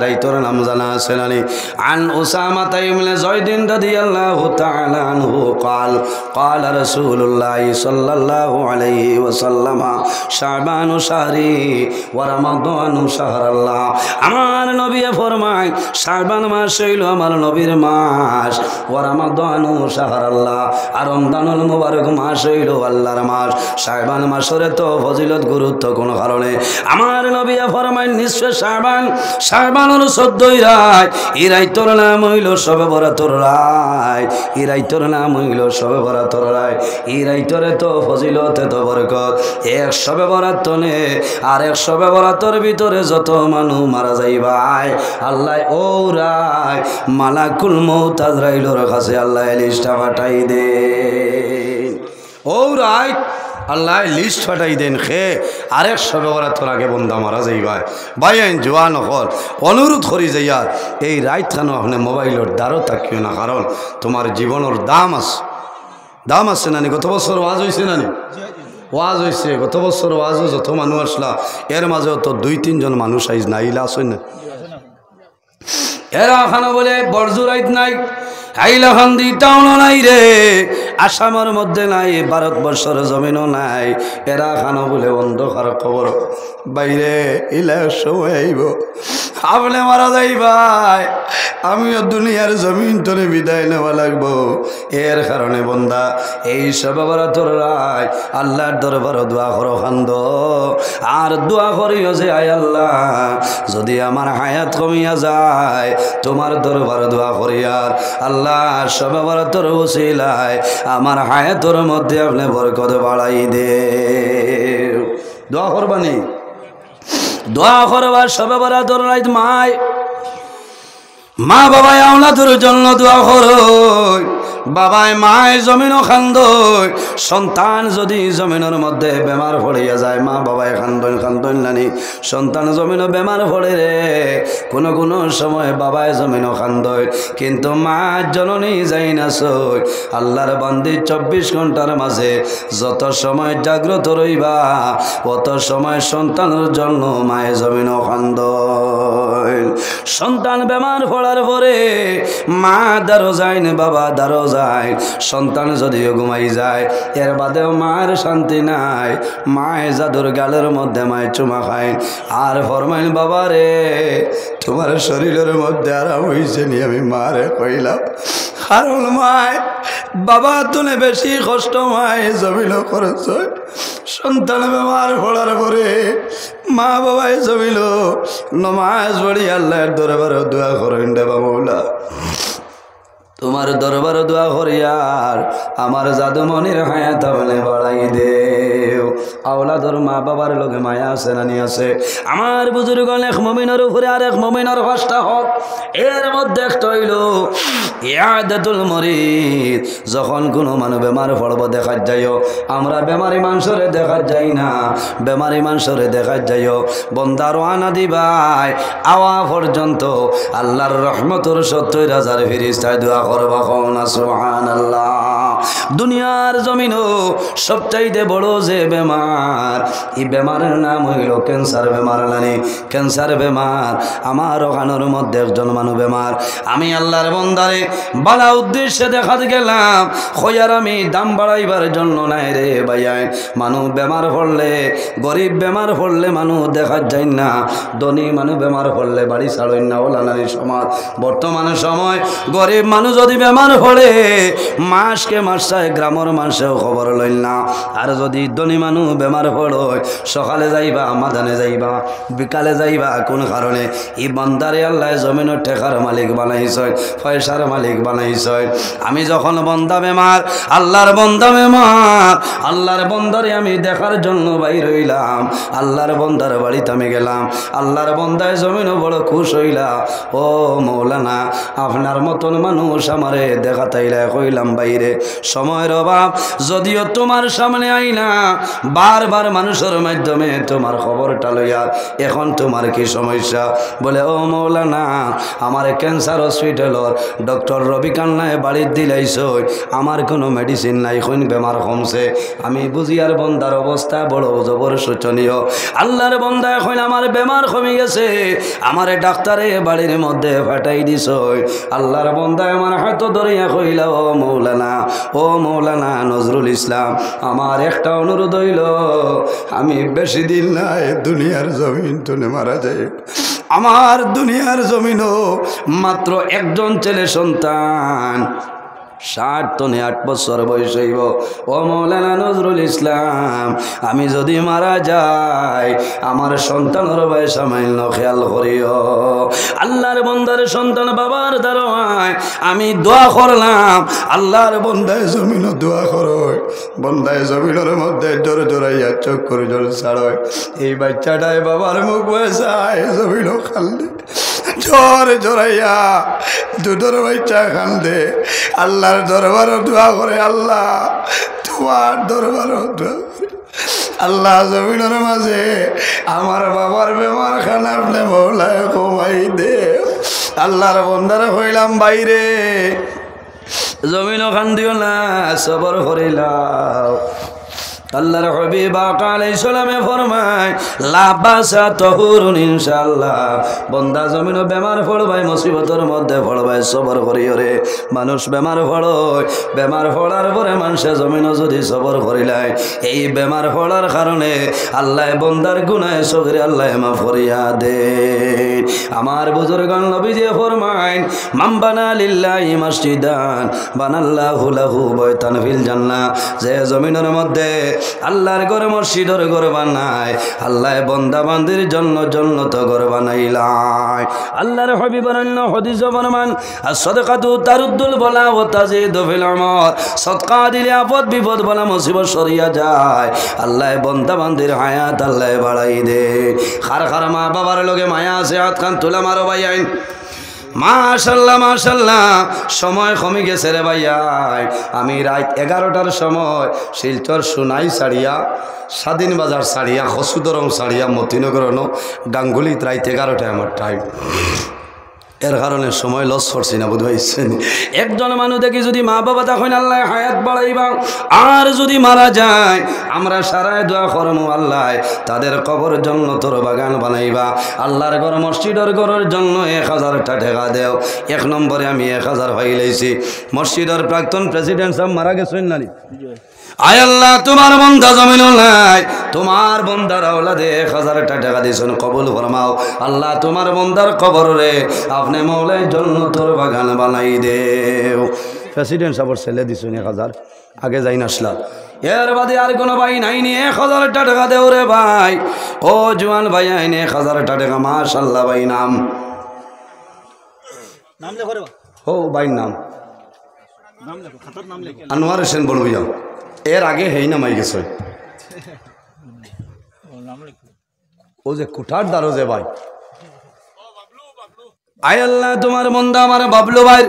রাইতর নাম জানা আছে নানি আন উসামা ইবনে যায়েদ রাদিয়াল্লাহু তাআলা আনহু قال قال رسول الله صلى الله عليه وسلم শাবান শাহরি ওয়া রমাদান শাহরাল্লাহ আমার নবী ফরমায় শাবান মাস হইল আমার নবীর মাস ওয়া রমাদান শাহরাল্লাহ আর রমজানুল মুবারক মাস হইল আল্লাহর মাস শাবান মাসের তো ফজিলত গুরুত্ব কোন কারণে আমার নবী ফরমায় নিশ্চয় শাবানের 14 রাত এই রাইতর নাম হইল শবে বরাতর রাত এই রাইতর নাম হইল শবে বরাতর রাত এই রাইতরে তো ফজিলত এত বরকত এক শবে বরাত নে আর এক শবে বরাতর ভিতরে যত মানুষ মারা যাইবাই আল্লাহ ও রাত মালাকুল মউত আজরাইলের কাছে আল্লাহ লিস্টটা পাঠাই দে ও রাত আল্লাহ লিস্ট ফাটাই দেন খে আরেক সবে বরাতর আগে বন্দা মারা যাইবাই ভাই আইন জোয়ান হল অনুরোধ করি যাইয়া এই রাইত খানো আপনি মোবাইলের দ্বারও থাকিও না কারণ তোমার জীবনের দাম আছে নানি গত বছর ওয়াজ হয়েছে নানি ওয়াজ হয়েছে গত বছর ওয়াজও যত মানুষ আসলা এর মাঝেও তো 2-3 জন মানুষ আইজ নাইলা আসই না এরা খানো বলে বরজুরাইত নাই হাইলাকান্দি টাউনও নাই রে আসামের মধ্যে নাই ভারতবর্ষের জমিনও নাই এরা খানো বলে অন্ধকার খবর বাইরে ইলা সময় আইব আপনি মারা যাই ভাই আমিও দুনিয়ার জমিন তোরে বিদায় নেওয়া লাগবো এর কারণে বন্দা এই সব বরাতর রাত আল্লাহর দরবারে দোয়া করো খান্দ আর দোয়া করিও যে আয় আল্লাহ যদি আমার হায়াত কমিয়া যায় তোমার দরবারে দোয়া করি আর আল্লাহ সব বরাতর ওসিলায় আমার হায়াতের মধ্যে আপনি বরকত বাড়াই দে দোয়া করবানি দোয়া করবার সবে বরাতর রাত মা বাবায় আওলাদের জন্য দোয়া করো বাবায় মায় জমিনও খান্দয় সন্তান যদি জমিনের মধ্যে বেমার পড়িয়া যায় মা বাবায় খান্দন নানি সন্তান জমিনও বেমার পড়ে রে কোনো সময় বাবায় জমিনও খান্দয় কিন্তু মা জননী যাই না সই আল্লাহর বান্দি 24 ঘন্টার মাঝে যত সময় জাগ্রত রইবা অত সময় সন্তানের জন্য মায়ে জমিনও খান্দয় সন্তান বেমার পড়ার পরে মা দারো যায় না বাবা দারো যায় সন্তান যদিও ঘুমাই যায় এর বাদেও মায়ের শান্তি নাই মায়ে জাদুর গালের মধ্যে মায়ে চুমা খায় আর ফরমাইন বাবা রে তোমার শরীরের মধ্যে আরাম হয়েছে নি আমি মারে কইলাম কারণ মায় বাবা তুমি বেশি কষ্ট মায় জমিল করেছ সন্তান বেমার পড়ার পরে মা বাবাই জমিল নমাজ পড়ি আল্লাহর দরবারে দোয়া করেন দেবা মৌলা তোমার দরবার দোয়া করিয়ার আমার জাদুমনির হায়াত বলে বাড়াই দেও আওলাদর মা বাবার লগে মায়া আছে নানি আছে আমার বুজুর্গ এক মুমিনের উপরে আর এক মুমিনের কষ্টা হক এর মধ্যে একটা হইল ইয়াদাতুল মরিদ যখন কোনো মানুষ বেমার পড়ব দেখা যাইও আমরা বেমারি মানুষরে দেখা যাই না বেমারি মানুষরে দেখা যাইও বন্দার আনা দিবাই আওয়া পর্যন্ত আল্লাহর রহমতের ৭০,০০০ ফেরেশতায় দোয়া করবা কওনা সুবহানাল্লাহ দুনিয়ার জমিনও সবচাইতে বড় যে বেমার এই বেমারের নাম হইল ক্যান্সার বেমার লানি ক্যান্সার বেমার আমার ওখানোর মধ্যে একজন মানুষ বেমার আমি আল্লাহর বন্দারে বালা উদ্দেশ্যে দেখাতে গেলাম খয়ার আমি দাম বাড়াইবার জন্য নাই রে ভাইয়াই মানুষ বেমার পড়লে গরিব বেমার পড়লে মানুষ দেখা যায় না ধনী মানুষ বেমার পড়লে বাড়ি ছাড়েন না ওলা নারী সমাজ বর্তমান সময় গরিব মানুষ যদি বেমার পড়ে মাসকে মাস চায় গ্রামের মানুষেও খবর লইল না আর যদি ধনী মানুষ বেমার পড়ো সকালে যাইবা মাদানে যাইবা বিকালে যাইবা কোন কারণে এই বন্দারে আল্লাহ জমিনের ঠেকার মালিক বানাইছ পয়সার মালিক বানাইছ আমি যখন বন্দা বেমার আল্লাহর বন্দা বেমার আল্লাহর বন্দারে আমি দেখার জন্য বাইর হইলাম আল্লাহর বন্দার বাড়িতে আমি গেলাম আল্লাহর বন্দায় জমিনও বড় খুশ হইলা ও মৌলানা আপনার মতন মানুষ আমারে দেখা তাইলা কইলাম বাইরে সময়ের অভাব যদিও তোমার সামনে আইনা বারবার মানুষের মাধ্যমে তোমার খবরটা লইয়া এখন তোমার কি সমস্যা বলে ও মৌলানা আমার ক্যান্সার হসপিটালর ডক্টর রবি কান্নায় বাড়ির দিলাইছ আমার কোনো মেডিসিন নাই কোন বেমার কমছে আমি বুঝি আর বন্দার অবস্থা বড় জবর শোচনীয় আল্লাহর বন্দা এখন আমার বেমার কমে গেছে আমার ডাক্তারে বাড়ির মধ্যে ফাটাই দিছ আল্লাহর বন্দা আমার হয়তো ধরিয়া কইলা ও মৌলানা নজরুল ইসলাম আমার একটা অনুরোধ হইল আমি বেশি দিন নাই দুনিয়ার জমিন তুলে মারা যাই আমার দুনিয়ার জমিনও মাত্র একজন ছেলে সন্তান 60 থেকে 8 বছর বয়স হইব ও মৌলানা নজরুল ইসলাম আমি যদি মারা যাই আমার সন্তানের বয়স সামান্য খেয়াল করিও আল্লাহর বন্দার সন্তান বাবার দারোয়ায় আমি দোয়া করলাম আল্লাহর বন্দায় জমিনও দোয়া করয় বন্দায় জমিনের মধ্যে জোর জোরাইয়া চোখ করে জোর ছাড়য় এই বাচ্চাটায় বাবার মুখ বসায় জমিনও খালদে জোর জোরাইয়া দুধর বাচ্চা খান্দে আল্লাহর দরবার দোয়া করে আল্লাহ তোমার দরবার দোয়া করে আল্লাহ জমিনের মাঝে আমার বাবার বেমার খানা আপনি মৌলায় কমাই দে আল্লাহর বন্দারে হইলাম বাইরে জমিনও খান দিও না সবর করিলাম আল্লাহর হাবিব আলাইহিস সালামে ফরমায় লা বাসা তাহুরুন ইনশাআল্লাহ বন্দা জমিন বেমার পড়বাই মুসিবতের মধ্যে পড়বাই সবর করিও রে মানুষ বেমার পড়য় বেমার পড়ার পরে মানুষে জমিন যদি সবর করিলাই এই বেমার পড়ার কারণে আল্লাহ বন্দার গুনাহ সগরে আল্লাহ মাফ করিয়া দে আমার বুজুর্গান নবীজি ফরমায় মান বানা লিল্লাহি মসজিদান বানাল্লাহু লাহু বাইতান ফিল জান্নাহ যে জমিনের মধ্যে আল্লাহর ঘর মসজিদের ঘর বানায় আল্লাহ বান্দা বান্দির জন্য জান্নাত ঘর বানাইলাই আল্লাহর হাবিবের অন্য হাদিস ফরমান as-সাদাকাতু তারুদ্দুল বালা ওয়া তাজিদু ফিল উমর সাদকা দিলে আপদ বিপদ বালা মুসিবত সরিয়া যায় আল্লাহ বান্দা বান্দির হায়াত আল্লাহ বাড়াই দে খার খার মা বাবার লগে মায়া আছে হাত কান তুলা মারো ভাই আইন মাশাল্লাহ মাশাল্লাহ সময় কমে গেছে রে ভাইয়াই আমি রাত 11টার সময় শিলচর সোনাই ছাড়িয়া স্বাধীন বাজার ছাড়িয়া হসুদরম ছাড়িয়া মতিনগর গাঙ্গুলিত রাত 11টায় আমার টাইম এর কারণে সময় লস করছি না বোধ হয়েছেন। একজন মানুষ দেখি যদি মা বাবা তখন আল্লাহ হায়াত বাড়াইবা, আর যদি মারা যায় আমরা সারায় দোয়া করমু আল্লাহ তাদের কবর জন্য তোর বাগান বানাইবা। আল্লাহর ঘর মসজিদের ঘরের জন্য 1000টা টাকা দেও। 1 নম্বরে আমি 1000 পাইলেছি। মসজিদের প্রাক্তন প্রেসিডেন্ট সাহেব মারা গেছেন নানি। আয় আল্লাহ তোমার বন্দা জমিন নাই, তোমার বন্দার আওলাদে 1000টা টাকা দিয়েছেন, কবুল ফরমাও আল্লাহ। তোমার বন্দার কবর রে আপনি মৌলাই জন্য তোর বাগান বানাই দেও। প্রেসিডেন্ট সাহেবের ছেলে দিছেন 1000, আগে যাই নাসলা। এর বাদে আর কোনো ভাই নাই নি 1000টা টাকা দেও রে ভাই। ও জোয়ান ভাই আইনে 1000টা টাকা, মাশাআল্লাহ ভাই নাম লেখো রে ও ভাই নাম লেখো, খাতার নাম লেখো আনোয়ার হোসেন বলবিয়া। এর আগে হেই নামাই গেছে ও যে কুঠার দারো যে ভাই। আয় আল্লাহ তোমার বন্দা আমার বাবলু ভাই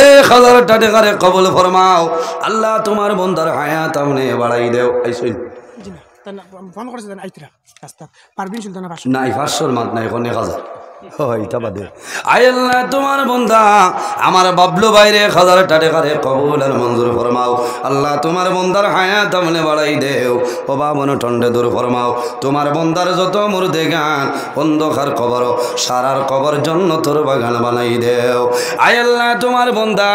1000টা টাকারে কবুল ফরমাও আল্লাহ। তোমার বন্দার হায়াত আপনি বাড়াই দেও। আইসই নাই 500 মাত নাই এখন 1000 আল্লাহ তোমার বন্দা আমার বাবলু বাইরে 1000টা টাকারে কবুল আর মঞ্জুর ফরমাও আল্লাহ। তোমার বন্দার হায়াত আমনে বাড়াই দেও, ও বাবন টন্ডে দূর ফরমাও। তোমার বন্দার যত মুর্দে গান অন্ধকার কবর সারার কবর জন্য তোর বাগান বানাই দেও। আয় আল্লাহ তোমার বন্দা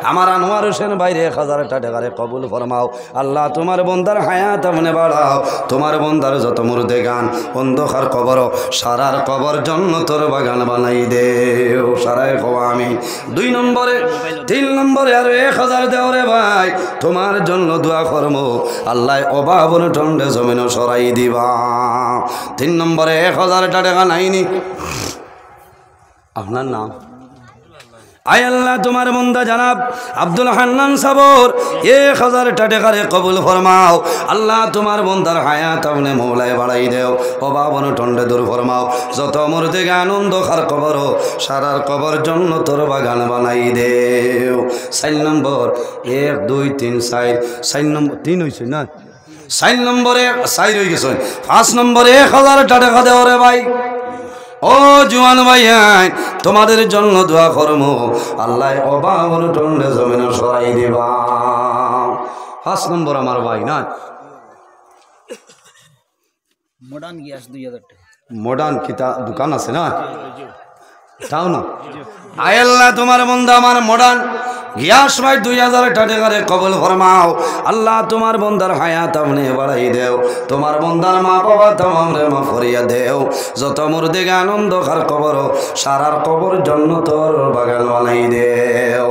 আমার আনোয়ার হোসেন বাইরে 1000টা টাকারে কবুল ফরমাও আল্লাহ। তোমার বন্দার হায়াত আমনে বাড়াও। তোমার বন্দার যত মুর্দে গান অন্ধকার কবর সারার কবর জন্য তোর বাগান বানাই দেও। সারাই খাওয়া আমি 2 নম্বরে 3 নম্বরে আর 1000 দেও রে ভাই। তোমার জন্য দোয়া করমো আল্লাহ অভাবন টন্ডে জমিন সরাই দিবা। 3 নম্বরে 1000টা টাকা নাইনি। আপনার নাম? আয় আল্লাহ তোমার বন্দা জানাব আব্দুল হান্নান সাবর 1000টা টাকারে কবুল ফরমাও আল্লাহ। তোমার বন্দার হায়াত আপনি মৌলায় বাড়াই দেও, অভাবন টন্ডে দূর ফরমাও। যত মুর্দে আনন্দ খার কবর সারার কবর জন্য তোর বাগান বানাই দেও। 4 নম্বর 1 2 3 4 নম্বর 3 হয়েছে না, 4 নম্বরে 4 হয়ে গেছে। 5 নম্বরে 1000টা টাকা দেও রে ভাই। ও জোয়ান ভাই তোমাদের জন্য দোয়া করমু আল্লাহ অভাবন টন্ডে জমিন সরাই দিবা। 5 নম্বর আমার ভাই না মডার্ন গ্যাস 2000 টাকা মডার্ন কিতা দোকান আছে না তাও না। আয় আল্লাহ তোমার বন্দা আমার মডার্ন গ্যাস ভাই 2000টা টাকারে কবুল ফরমাও আল্লাহ। তোমার বন্দার হায়াত আপনি বাড়াই দেও। তোমার বন্দার মা বাবা তামাম রে মা ফরিয়া দেও। যত মুর্দে আনন্দ খার কবর সারার কবর জন্য তোর বাগান বানাই দেও।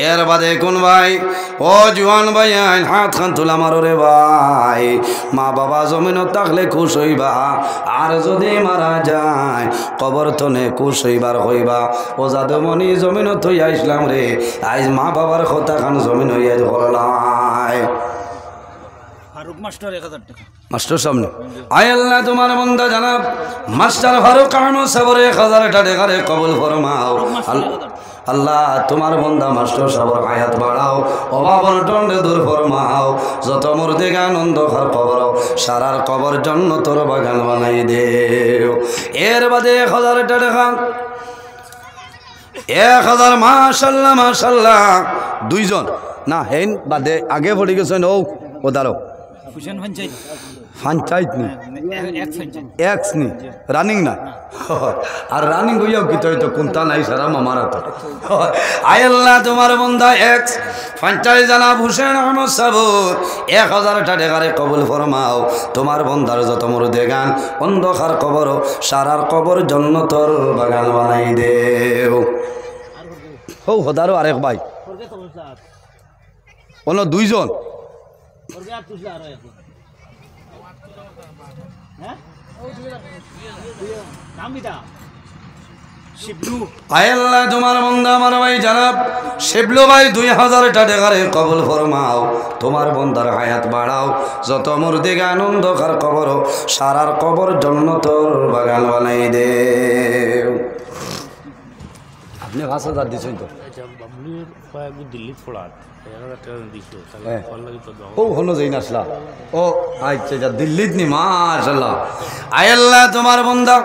এর বাদে কোন ভাই ও জোয়ান ভাই হাত খান তুলা মারো রে ভাই। মা বাবা জমিন থাকলে খুশ হইবা, আর যদি মারা যায় কবর তনে খুশ হইবার হইবা। ও যাদমণি জমিন থই আইসলাম রে, আজ মা বাবার কথা খান জমিন হইয়া ধরলাই। ফারুক মাস্টার 1000 টাকা মাস্টার সামনে। আয় আল্লাহ তোমার বন্দা জানাব মাস্টার ফারুক আহমদ সাবর 1000টা টাকারে কবুল ফরমাও আল্লাহ। তোমার বন্দা মাস্টার সাবর হায়াত বাড়াও, অভাবন টন্ডে দূর ফরমাও। যত মুর্দে আনন্দ খার কবর সারার কবর জন্য তোর বাগান বানাই দেও। এর বাদে 1000টা টাকা 1000 মাশাল্লাহ মাশাল্লাহ। 2 জন না হেন বাদে আগে পড়ে গেছেন ও দাঁড়ো পঞ্চায়েত নি এক্স নি রানিং না আর রানিং হইয়াও কি তো কোনটা নাই সারা মামারা তো। আয় আল্লাহ তোমার বন্দা এক্স পঞ্চায়েত জানাব হুসেন আহমদ সাবুর 1000টা টাকারে কবুল ফরমাও। তোমার বন্দার যত মুর্দে গান অন্ধকার কবর সারার কবর জন্য তোর বাগান বানাই দেও। ও হদারো আরেক ভাই অন্য 2 জন আয় আল্লাহ তোমার বন্দা আমার ভাই জানাব শিবলু ভাই 2000টা টাকারে কবুল ফরমাও। তোমার বন্দার হায়াত বাড়াও। যত মুর্দে আনন্দ খার কবর সারার কবর জন্য তোর বাগান বানাই দেও। আপনি 5000 দিয়েছেন তো দিল্লি ফোড়া ও হলো যাই না আসলা ও আচ্ছা দিল্লিত নি মাশাআল্লাহ আয় আল্লাহ তোমার বান্দা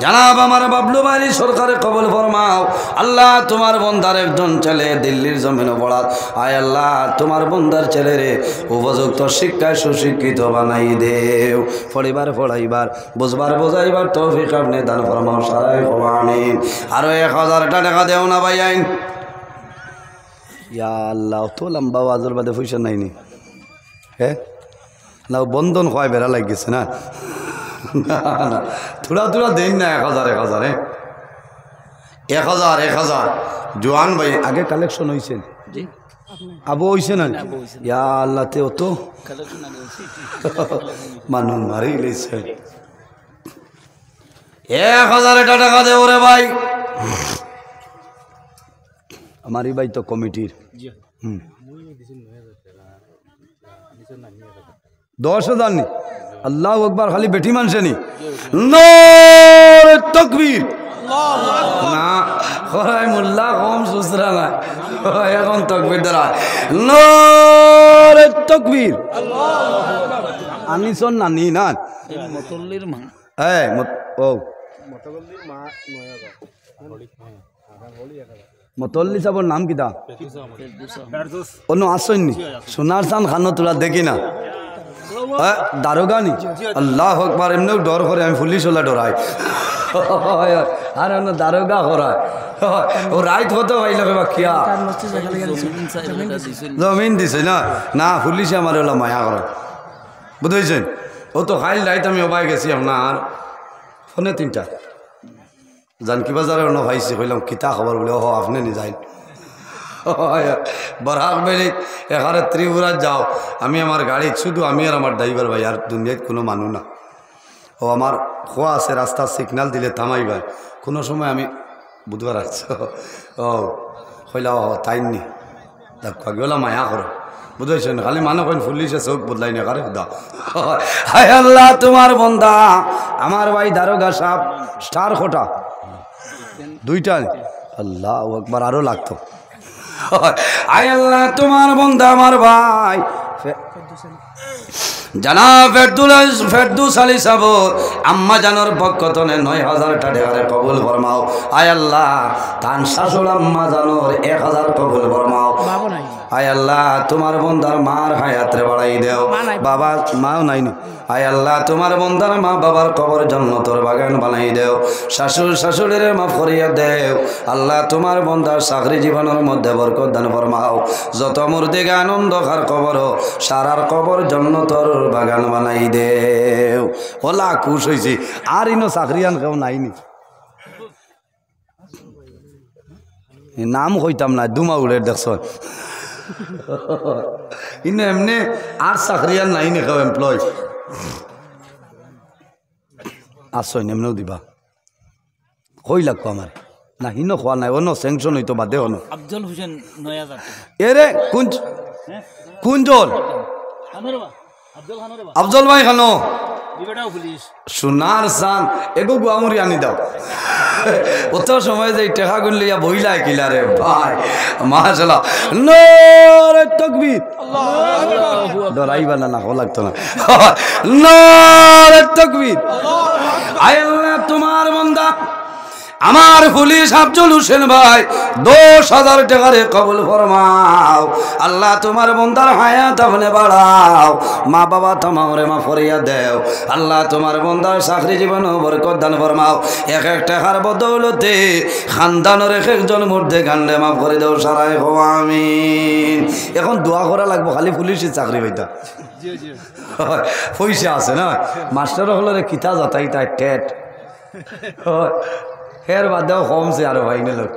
জানাব আমার বাবলু বাড়ি সরকারে কবুল ফরমাও আল্লাহ তোমার বান্দার একজন ছেলে দিল্লির জমিনে পড়াত আয় আল্লাহ তোমার বান্দার ছেলেরে উপযুক্ত শিক্ষায় সুশিক্ষিত বানাই দেও পড়িবার পড়াইবার বুঝবার বোঝাইবার তৌফিক আপনি দান ফরমাও সারাই আমিন আরো 1000 টাকা দেও না ভাই আইন ইয়া আল্লাহ তো লম্বা ওয়াজের বাদে পয়সা নাইনি হ্যাঁ না বন্ধন হয় বেড়া লাগিয়েছে না থোড়া থোড়া দেন না 1000 হ্যাঁ 1000 জোয়ান ভাই আগে কালেকশন হয়েছে আবু হয়েছে না ইয়া আল্লাহ তে তো মানুষ মারি লেছে 1000 টাকা দে ওরে ভাই আমার এই ভাই তো কমিটির 10,000 নি আল্লাহ আকবার খালি বেটি মানছে নি নারে তাকবীর না হয় মোল্লা কম সুসরা না এখন তাকবীর দ্বারা নারে তাকবীর আনিসন না নি না মতল্লির মা হ্যাঁ ও মতল্লির মা মতল্লি সাবর নাম কিতা অন্য আসেননি সোনার চান খানো তোরা দেখি না দারোগা নি আল্লাহ আকবার এমনিও ডর করে আমি পুলিশ হলে ডরাই আর অন্য দারোগা করায় ও রাইত হতে পাইল বা কিয়া জমিন দিছে না না পুলিশে আমার ওলা মায়া করে বুঝেছেন ও তো খাইল রাইত আমি ওবাই গেছি আপনার ফোনে 3টা জানকি বাজারে অন্য ভাইছি কইলাম কিতা খবর বলে ও আপনি নি যাই বরাক বেলি এখানে ত্রিপুরা যাও আমি আমার গাড়ি শুধু আমি আর আমার ড্রাইভার ভাই আর দুনিয়াত কোনো মানুষ না ও আমার খোয়া আছে রাস্তার সিগন্যাল দিলে থামাইবার কোনো সময় আমি বুধবার আসছ ও কইলা ও তাইনি গেলা মায়া করো বুঝেছেন খালি মানুষ কইন পুলিশে চোখ বদলাই না কারে দা হায় আল্লাহ তোমার বন্দা আমার ভাই দারোগা সাহেব স্টার খোটা 2টা আল্লাহ একবার আরো লাগতো আয় আল্লাহ তোমার বন্দা আমার ভাই জনাব ফেরদৌস আলী সাহেব আম্মা জানোর পক্ষ থেকে 9,000 টাকা কবুল ফরমাও আয় আল্লাহ তান শাশুড় আম্মা জানোর 1000 কবুল ফরমাও আয় আল্লাহ তোমার বন্দার মার হায়াতে বাড়াই দেও বাবা মাও নাইনি আয় আল্লাহ তোমার বন্দার মা বাবার কবর জান্নাতের বাগান বানাই দেও শাশুড় শাশুড়ির মাফ করিয়া দেও আল্লাহ তোমার বন্দার চাকরি জীবনের মধ্যে বরকত দান ফরমাও যত মুর্দিকে আনন্দকার কবর সারার কবর জান্নাতের বাগান বানাই দেও ওলা খুশ হয়েছি আর ইনো চাকরিয়ান কেউ নাইনি নাম কইতাম না দুমা উড়ে দেখছ ইনো এমনি আর চাকরিয়ান নাইনি কেউ এমপ্লয় আসছেন এমনিও দিবা কই লাগবো আমার না হিনো খোয়া নাই অন্য স্যাংশন হইতো বাদে হনো আফজল হোসেন 9,000 এরে কুঞ্জল আফজল ভাই খানো সোনার সান এগো গুয়ামুরি আনি দাও অত সময় যে টেকা গুনলে বইলাই কিলা রে ভাই মাশাআল্লাহ নারে তাকবীর ডরাইবা না হো লাগতো না নারে তাকবীর আয় আল্লাহ তোমার বান্দা আমার পুলিশ আফজল হোসেন ভাই 10,000 টাকা কবুল ফরমাও আল্লাহ তোমার বন্দার হায়াত আপনি বাড়াও মা বাবা তোমারে মা ফরিয়া দেও আল্লাহ তোমার বন্দার চাকরি জীবন বরকত দান ফরমাও 1 টাকার বদৌলতে খানদানের একজন মধ্যে গান্ডে মাফ করে দেও সারাই হো আমিন এখন দোয়া করা লাগবো খালি পুলিশের চাকরি হইতা পয়সা আছে না মাস্টার হলো রে কিতা যাতাই তাই টেট হের বাদেও কমছে আর ভাই না লোক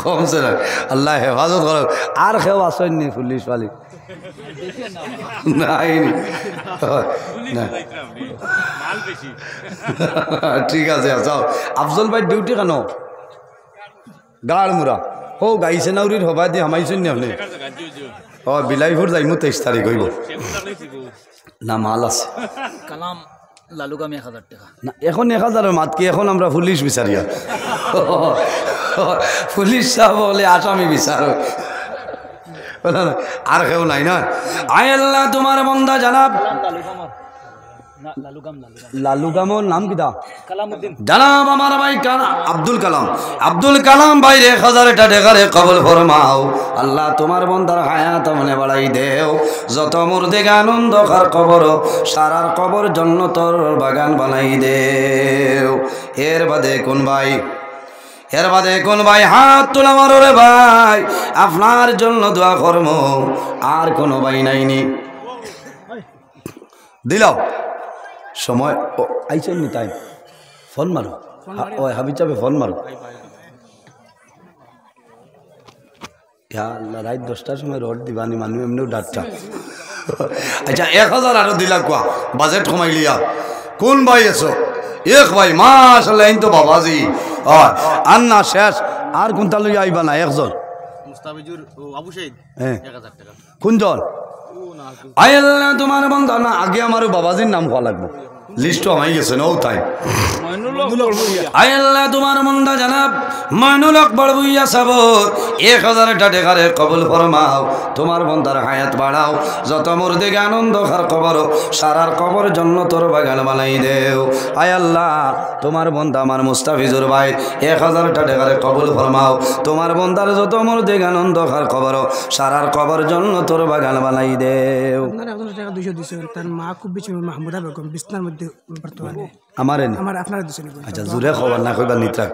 কমছে না আল্লাহ হেফাজত করো আর কেউ আসেননি পুলিশ পালি ঠিক আছে যাও আফজল ভাই ডিউটি কেন গাড় মুরা ও গাইছে নাউরির হবা দিয়ে হামাইছেন নি আপনি ও বিলাইপুর যাইমু 23 তারিখ হইব না মাল আছে কালাম লালুগামি 1000 টাকা না এখন 1000 মাত কি এখন আমরা পুলিশ বিচারিয়া পুলিশ সাহেব বলে আসামি বিচার আর কেউ নাই না। আয় আল্লাহ তোমার বন্দা জানাব লালু গামর নাম কিতা জানাব আমার ভাই আব্দুল কালাম। আব্দুল কালাম ভাই 1000 টাকা কবুল ফরমাও। আল্লাহ তোমার বন্দার হায়াত মনে বাড়াই দেও। যত মুর্দিগা আনন্দ খার কবর সারার কবর জন্নতর বাগান বানাই দেও। এর বাদে কোন ভাই হাত তোলা মারো রে ভাই, আপনার জন্য দোয়া করব। আর কোনো ভাই নাইনি দিলাও সময় আইছেন নি তাই ফোন মারো। ও হাবিব চাবে ফোন মারো। রাত 10টার সময় রোড দিবানি মানুষ এমনিও ডাকটা। আচ্ছা 1000 আরো দিলা কোয়া বাজেট কমাই লিয়া। কোন ভাই এসো এক ভাই মাশাআল্লাহ তো বাবাজি আন্না শেষ। আর কোনটা লই আইবা না একজন মুস্তাফিজুর আবু শহীদ 1000 টাকা কোনজন? আয় আল্লাহ তোমার বন্ধা না আগে আমার বাবাজির নাম হওয়া লাগবে। লিস্ট হয়ে গেছে না ও তাই। আয় আল্লাহ তোমার বন্ধা জানাব মইনুল হক বড়বুইয়া সাবর 1000 টাকা কবুল ফরমাও। তোমার বন্দার হায়াত বাড়াও। যত মুর্দিকে আনন্দ খার কবর সারার কবর জন্নতর বাগান বানাই দেও। আয় আল্লাহ তোমার বন্দা আমার মুস্তাফিজুর ভাই 1000 টাকা কবুল ফরমাও। তোমার বন্দার যত মুর্দিকে আনন্দ খার কবর সারার কবর জন্নতর বাগান বানাই দেও। তার মা খুব বেশি মাহমুদা বেগম বিছনার মধ্যে বর্তমানে আমার আপনারা দিছেন। আচ্ছা জোরে খবর না কইবা নিত্রা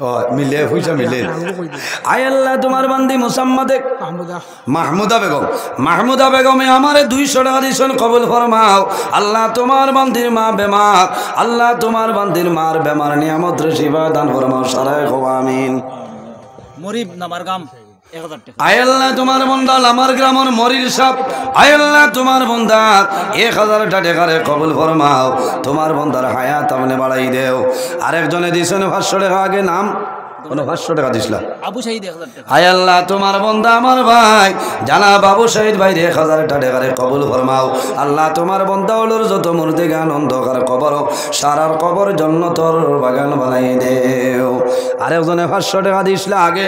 ও মিলে হইছা মিলে। আয় আল্লাহ তোমার বান্দি মুসাম্মাদে মাহমুদা বেগমে আমারে 200 টাকা দিছেন কবুল ফরমাও। আল্লাহ তোমার বান্দির মা বেমার, আল্লাহ তোমার বান্দির মার বেমার নিয়ামত শিফা দান ফরমাও। সারায় কও আমিন। মরিব নামার গাম 1000 টাকা। আয় আল্লাহ তোমার বন্দা আমার গ্রামের মরির সাপ। আয় আল্লাহ তোমার বন্দা 1000 টাকা কবুল ফরমাও। তোমার বন্দার হায়াত আমনে বাড়াই দেও। আরেকজনে দিছেন 500 টাকা আগে নাম কোনো 500 টাকা দিছিলাম আবু শহীদ 1000 টাকা। আয় আল্লাহ তোমার বন্দা আমার ভাই জানা বাবু শহীদ ভাই 1000 টাকা কবুল ফরমাও। আল্লাহ তোমার বন্দা হলোর যত মুর্দিকে আনন্দকার কবর সারার কবর জন্নতর বাগান বানাই দেও। আরেকজনে 500 টাকা দিছিলা আগে।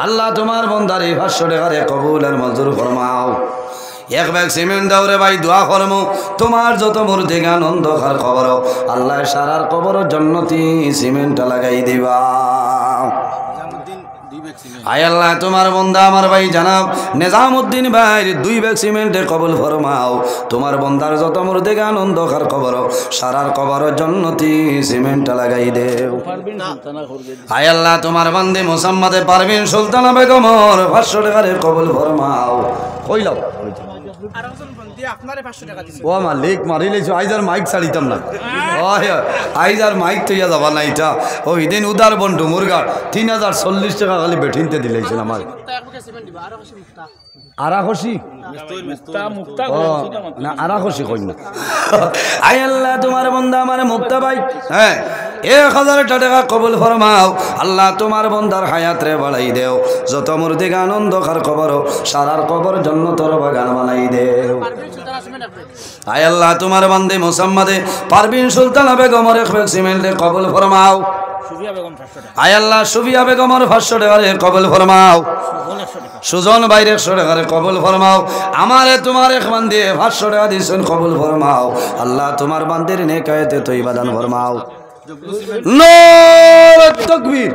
আল্লাহ তোমার বন্দার এই 500 টাকা কবুল আর মঞ্জুর ফরমাও। এক ব্যাগ সিমেন্ট দাও রে ভাই দোয়া করমু। তোমার যত মুর্দিকে আনন্দকার কবর আল্লাহ সারার কবর জন্নতি সিমেন্টটা লাগাই দিবা। আয় আল্লাহ তোমার বন্দা আমার ভাই জানাব নিজামউদ্দিন ভাই 2 ব্যাগ সিমেন্টে কবুল ফরমাও। তোমার বন্দার যত মুর্দিকে আনন্দকার কবর সারার কবর জন্নতি সিমেন্টটা লাগাই দেও। আয় আল্লাহ তোমার বান্দি মুসাম্মাদে পারভিন সুলতানা বেগমর 500 টাকা কবুল ফরমাও। কইলাও ও মালিক মারি লেছো আইজার মাইক ছাড়িতাম না। আইজার মাইক তো ইয়া যাবা না। এটা ওই দিন উদার বন্ধু মুরগা 3040 টাকা খালি বেঠিনতে দিলেছিল আমার। আরাখসি না আরাখসি কই না। আয় আল্লাহ তোমার বন্দা আমার মুক্তা ভাই 1000 টাকা কবুল ফরমাও। আল্লাহ তোমার বন্দার হায়াত রে বাড়াই দেও। যত মুর্দিকে আনন্দকার কবর সারার কবর জন্নতর বাগান বানাই দেও। আয় আল্লাহ তোমার বান্দি মুসাম্মাদে পারভিন সুলতানা বেগমর 1 ব্যাগ সিমেন্টে কবুল ফরমাও। আয় আল্লাহ সুবিয়া বেগমর 500 টাকা কবুল ফরমাও। সুজন বাইরে 100 টাকা কবুল ফরমাও। আমারে তোমার এক বান্দি 500 টাকা দিছেন কবুল ফরমাও। আল্লাহ তোমার বান্দির নেকায়েতে তৈবা দান ফরমাও। নারে তাকবীর।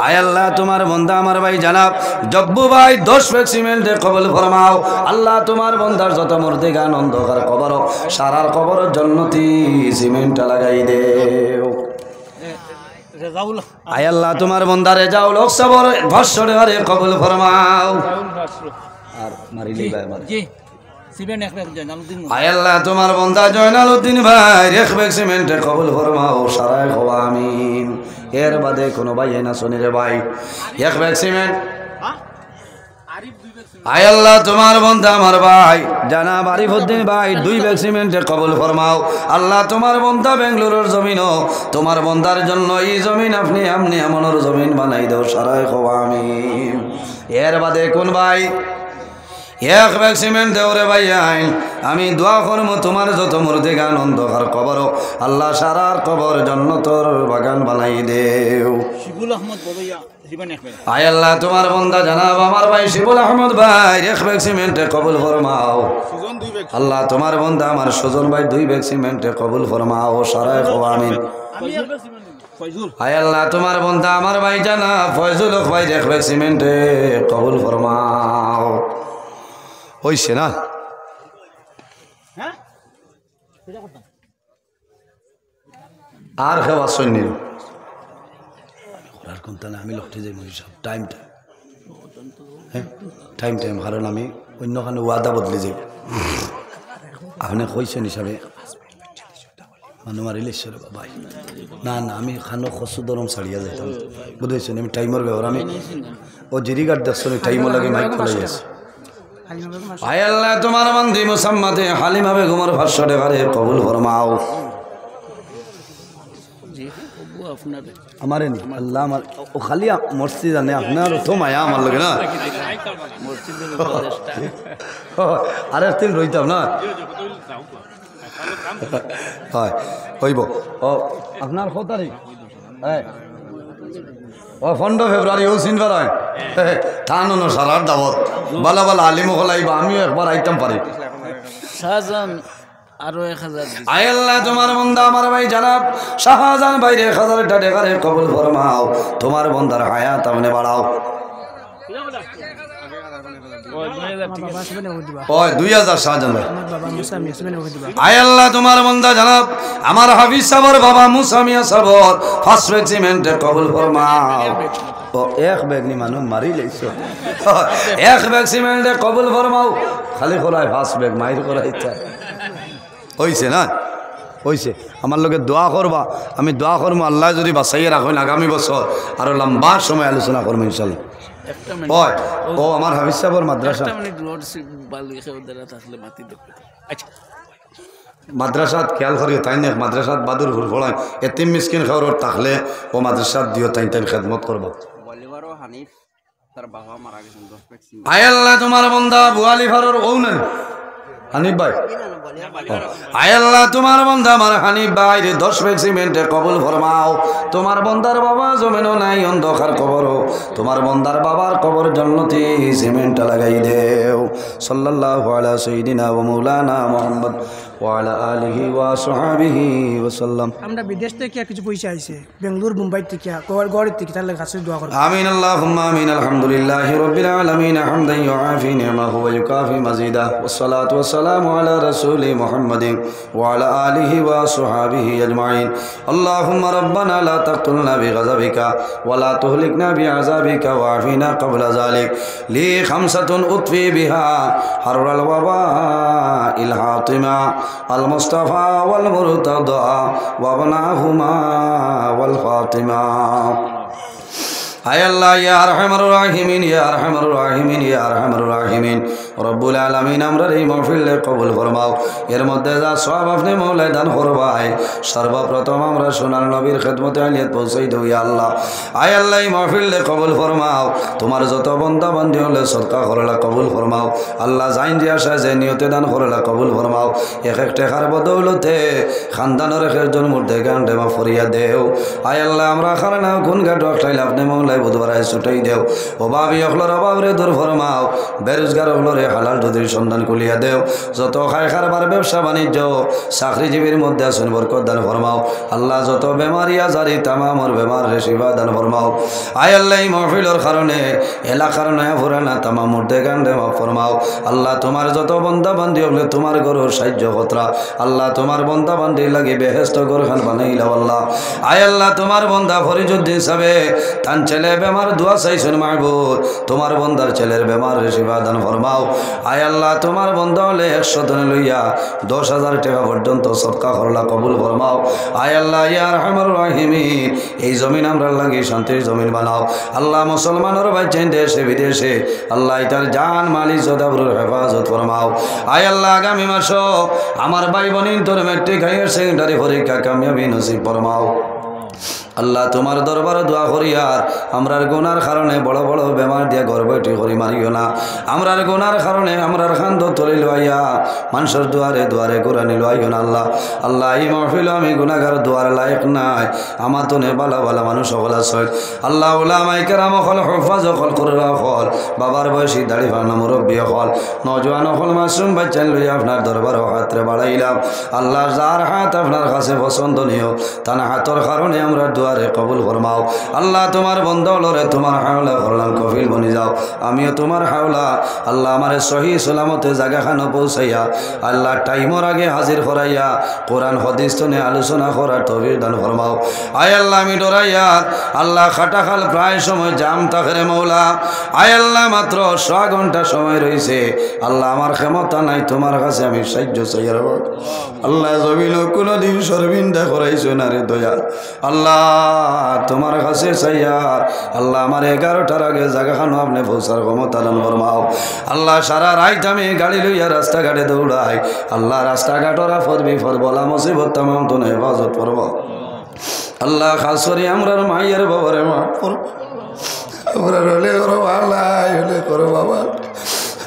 আয় আল্লাহ তোমার বন্দা আমার ভাই জানাব জব্বু ভাই 10 ব্যাগ সিমেন্টে কবুল ফরমাও। আল্লাহ তোমার বন্দার যত মুর্দিকে আনন্দকার কবর সারার কবর জন্নতি সিমেন্টটা লাগাই দেও। আয় আল্লাহ তোমার বন্দারে যাও লোক সবর 500 টাকা কবুল ফরমাও। আর মারিলি ভাই মার জি সিমেন্ট 1 ব্যাগ জয়নালউদ্দিন। আয় আল্লাহ তোমার বন্দা জয়নালউদ্দিন ভাই 1 ব্যাগ সিমেন্টে কবুল ফরমাও। সারায় কও আমিন। এর বাদে কোনো ভাই না শুনি রে ভাই 1 ব্যাগ সিমেন্ট। আয় আল্লাহ তোমার বন্দা আমার ভাই জানাব আরিফউদ্দিন ভাই 2 ব্যাগ সিমেন্টে কবুল ফরমাও। আল্লাহ তোমার বন্দা বেঙ্গলুরুর জমিনও তোমার বন্দার জন্য এই জমিন আপনি এমনর জমিন বানাই দাও। সারায় কও আমিন। এর বাদে কোন ভাই এক ব্যাগ সিমেন্ট দেও রে ভাই আইন আমি দোয়া করবো তোমার যত মুর্দে গান অন্ধকার কবর আল্লাহ সারার কবর জন্নতর বাগান বানাই দেও শিবুল আহমদ বড়ইয়া জীবন একবার আয় আল্লাহ তোমার বন্দা জানাব আমার ভাই শিবুল আহমদ ভাই এক ব্যাগ সিমেন্টে কবুল ফরমাও আল্লাহ তোমার বন্দা আমার সুজন ভাই 2 ব্যাগ সিমেন্টে কবুল ফরমাও সারায় আমিন ফয়জুল আয় আল্লাহ তোমার বন্দা আমার ভাই জানা ফয়জুল হক ভাই এক ব্যাগ সিমেন্টে কবুল ফরমাও হইছে না হ্যাঁ আর কেউ আসেননি আর কোনটা না আমি লক্ষ্যে যাই সব টাইম হ্যাঁ টাইম কারণ আমি অন্যখানে ওয়াদা বদলে যাই আপনি কইছেন হিসাবে মানুষ মারিলে ভাই না না আমি খানো খসু দরম ছাড়িয়া যাইতাম বুঝেছেন আমি টাইমের ব্যবহার আমি ও জিরিগার দেখছেন টাইমও লাগে মাইক খোলা গেছে আয় আল্লাহ তোমার বান্দি মুসাম্মাতে হালিমা বেগমের 500 টাকারে কবুল ফরমাও আমারে নি আল্লাহ আমার ও খালি মসজিদ জানে আপনার তো মায়া আমার লগে না আর একদিন রইতাম না হয় হইব ও আপনার কত তারিখ হ্যাঁ ও 15 ফেব্রুয়ারি ও সিনবার হয় থান সারার দাবত বালা বালা আলিম হলাইবা আমিও একবার আইতাম পারি শাহজাহান আরো 1000 আয় আল্লাহ তোমার বন্দা আমার ভাই জানাব শাহজাহান ভাই 1000 টাকারে কবুল ফরমাও তোমার বন্দার হায়াত আপনি বাড়াও ওই 2000 শাহজাহান ভাই আয় আল্লাহ তোমার বন্দা জানাব আমার হাফিজ সাহেবের বাবা মুসা মিয়া সাহেব ফার্স্ট রেজিমেন্টে কবুল ফরমাও ও এক ব্যাগ নি মানুষ মারি লাইছো এক ব্যাগ সিমেন্টে কবুল ফরমাও খালি খোলায় ফার্স্ট ব্যাগ মাইর করাই চাই হইছে না হইছে আমার লোকে দোয়া করবা আমি দোয়া করবো আল্লাহ যদি বাঁচাইয়ে রাখেন আগামী বছর আরো লম্বা সময় আলোচনা করবো ইনশাল্লাহ ওই ও আমার হাফিজ সাহেবের মাদ্রাসা মাদ্রাসাত খেয়াল করিও তাই না মাদ্রাসাত বাদুর ভুল ফড়ায় এতিম মিসকিন খাওয়ার থাকলে ও মাদ্রাসাত দিও তাই তাই খেদমত করবো আয় আল্লাহ তোমার বন্দা বুয়ালি ফারোর ও নেন হানিফ ভাই আয় আল্লাহ তোমার বন্দা আমার হানিফ ভাই 10 ব্যাগ সিমেন্টে কবুল ফরমাও তোমার বন্দার বাবা জমিনও নাই অন্ধকার কবরও তোমার বন্দার বাবার কবর জন্নতি সিমেন্ট লাগাই দেও সাল্লাল্লাহু আলা সাইয়্যিদিনা ওয়া মাওলানা মুহাম্মদ ওয়া আলা আলিহি ওয়া সাহবিহি ওয়া সাল্লাম আমরা বিদেশ থেকে কিছু পয়সা আইছে বেঙ্গলুরু মুম্বাই থেকে গড় থেকে তার কাছে দোয়া করব আমিন আল্লাহুম্মা আমিন আলহামদুলিল্লাহি রাব্বিল আলামিন হামদান ইউআফি নি'মাহু ওয়া ইউকাফি মাজিদা ওয়াসসালাতু ওয়াসসালামু আলা রাসূলি মুহাম্মাদিন ওয়া আলা আলিহি ওয়া সাহবিহি আজমাইন আল্লাহুম্মা রাব্বানা লা তাকতুলনা বিগাযাবিকা ওয়া লা তুহলিকনা বিআযাবিকা ওয়া আফিনা ক্বাবলা যালিক লি খামসাতুন উতফি বিহা হাররাল ওয়াবা ইল হাতিমা আল মুস্তাফা ওয়াল মুরতাদা ওয়া বানাহুমা ওয়াল ফাতিমা আয় আল্লাহ ইয়া আরহামার রাহিমিন ইয়া আরহামার রাহিমিন ইয়া আরহামার রাহিমিন রব্বুল আলামিন আমরা এই মাহফিলে কবুল ফরমাও এর মধ্যে যা সওয়াব আপনি মওলা দান করবাই সর্বপ্রথম আমরা সোনার নবীর খিদমতে আলিয়াত পৌঁছাই দেই ইয়া আল্লাহ আয় আল্লাহ এই মাহফিলে কবুল ফরমাও তোমার যত বান্দা বান্দি হলে সদকা করলা কবুল ফরমাও আল্লাহ জাইন যে আশা যে নিয়তে দান করলা কবুল ফরমাও এক এক টাকার বদৌলতে খানদানের একজন মুর্দে গান দেমা ফরিয়া দেও আয় আল্লাহ আমরা খানা কোন ঘাট রাখলে আপনি মওলা বুধবারায় ছুটাই দেও অভাবী অকলর অভাবরে দূর ফরমাও বেরোজগার অকলরে হালাল রুজির সন্ধান কুলিয়া দেও যত খায় খারবার ব্যবসা বাণিজ্য চাকরিজীবীর মধ্যে আসুন বরকত দান ফরমাও আল্লাহ যত বেমারি আজারি তামামর বেমার রেশিবা দান ফরমাও আয় আল্লাহ এই মাহফিলের কারণে এলাকার নয়া ফুরানা তামাম মুর্দে গান্ডে মাফ ফরমাও আল্লাহ তোমার যত বন্দা বান্দি হলে তোমার গরুর সাহায্য কতরা আল্লাহ তোমার বন্দা বান্দি লাগে বেহেস্ত গরখান বানাইলা আল্লাহ আয় আল্লাহ তোমার বন্দা ফরিজুদ্দিন সাবে তান ছেলে বেমার দোয়া চাইছেন মাহবুব তোমার বন্দার ছেলের বেমার রেশিবা দান ফরমাও আয় আল্লাহ তোমার বন্দা হলে 100 দিন লইয়া 10,000 টাকা পর্যন্ত সদকা করলা কবুল ফরমাও আয় আল্লাহ ইয়া আরহামার রাহিমিন এই জমিন আমরা লাগি শান্তির জমিন বানাও আল্লাহ মুসলমানের বাইচেন দেশে বিদেশে আল্লাহ তার জান মাল ইজ্জত আবরুর হেফাজত ফরমাও আয় আল্লাহ আগামী মাস আমার ভাই বোনিন তোর মেট্রিক হায়ার সেকেন্ডারি পরীক্ষা কামিয়াবি নসিব ফরমাও আল্লাহ তোমার দরবারে দোয়া করি আর আমরার গুনার কারণে বড় বড় বেমার দিয়ে ঘর বৈঠি করি মারিও না আমরার গুনার কারণে আমরার খান্দ তলি লইয়া মানুষের দুয়ারে দুয়ারে কোরআনি লইও না আল্লাহ আল্লাহ এই মহফিল আমি গুনাহগার দুয়ার লায়ক নাই আমার তো নে বালা বালা মানুষ সকল আছে আল্লাহ উলামায়ে কেরাম হল হুফাজ হল কুররা হল বাবার বয়সী দাড়ি ফানা মুরব্বী হল নওজোয়ান হল মাসুম বাচ্চা লইয়া আপনার দরবারে হাতরে বাড়াইলাম আল্লাহ যার হাত আপনার কাছে পছন্দনীয় তার হাতের কারণে আমরা দুয়ারে কবুল ফরমাও আল্লাহ তোমার বন্ধলরে তোমার হাওলা করলাম কফিল বনি যাও আমিও তোমার হাওলা আল্লাহ আমারে সহি সালামতে জায়গাখানে পৌঁছাইয়া আল্লাহ টাইমর আগে হাজির করাইয়া কোরআন হাদিস তনে আলোচনা করার তৌফিক দান ফরমাও আয় আল্লাহ আমি ডরাইয়া আল্লাহ খাটাখাল প্রায় সময় জাম তাখরে মৌলা আয় আল্লাহ মাত্র 6 ঘন্টা সময় রয়েছে আল্লাহ আমার ক্ষমতা নাই তোমার কাছে আমি সাহায্য চাই আল্লাহ জমিন কোনোদিন সর্বিন্দা করাইছো না রে দয়া আল্লাহ তোমার কাছে চাইয়ার আল্লাহ আমার 11টার আগে জায়গাখানো আপনি পৌঁছার ক্ষমতা দান ফরমাও আল্লাহ সারা রাত আমি গাড়ি লইয়া রাস্তাঘাটে দৌড়াই আল্লাহ রাস্তাঘাটরা ফরবি ফর বলা মুসিবত তামাম তো হেফাজত করব আল্লাহ খাস করে আমরার মাইয়ের বাবারে মাফ করব আমরা হলে করো আল্লাহ হলে করো বাবা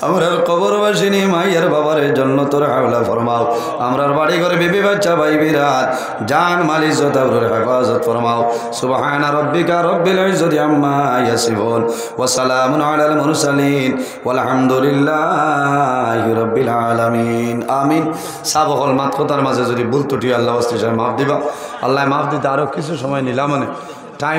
আমরার কবরবাসিনী মাইয়ের বাবার জন্য তোর হাওলা ফরমাও আমরার বাড়ি ঘরে বিবি বাচ্চা ভাই বিরাট জান মাল ইজ্জত আবরুর হেফাজত ফরমাও সুবহান রাব্বিকা রব্বিল ইজ্জতি আম্মা ইয়াসিফুন ওয়া সালামুন আলাল মুরসালিন ওয়ালহামদুলিল্লাহি রাব্বিল আলামিন আমিন সাবহল মাত কথার মাঝে যদি ভুল ত্রুটি আল্লাহ ওয়াস্তে মাফ দিবা আল্লাহ মাফ দিতে আরো কিছু সময় নিলাম মানে টাইম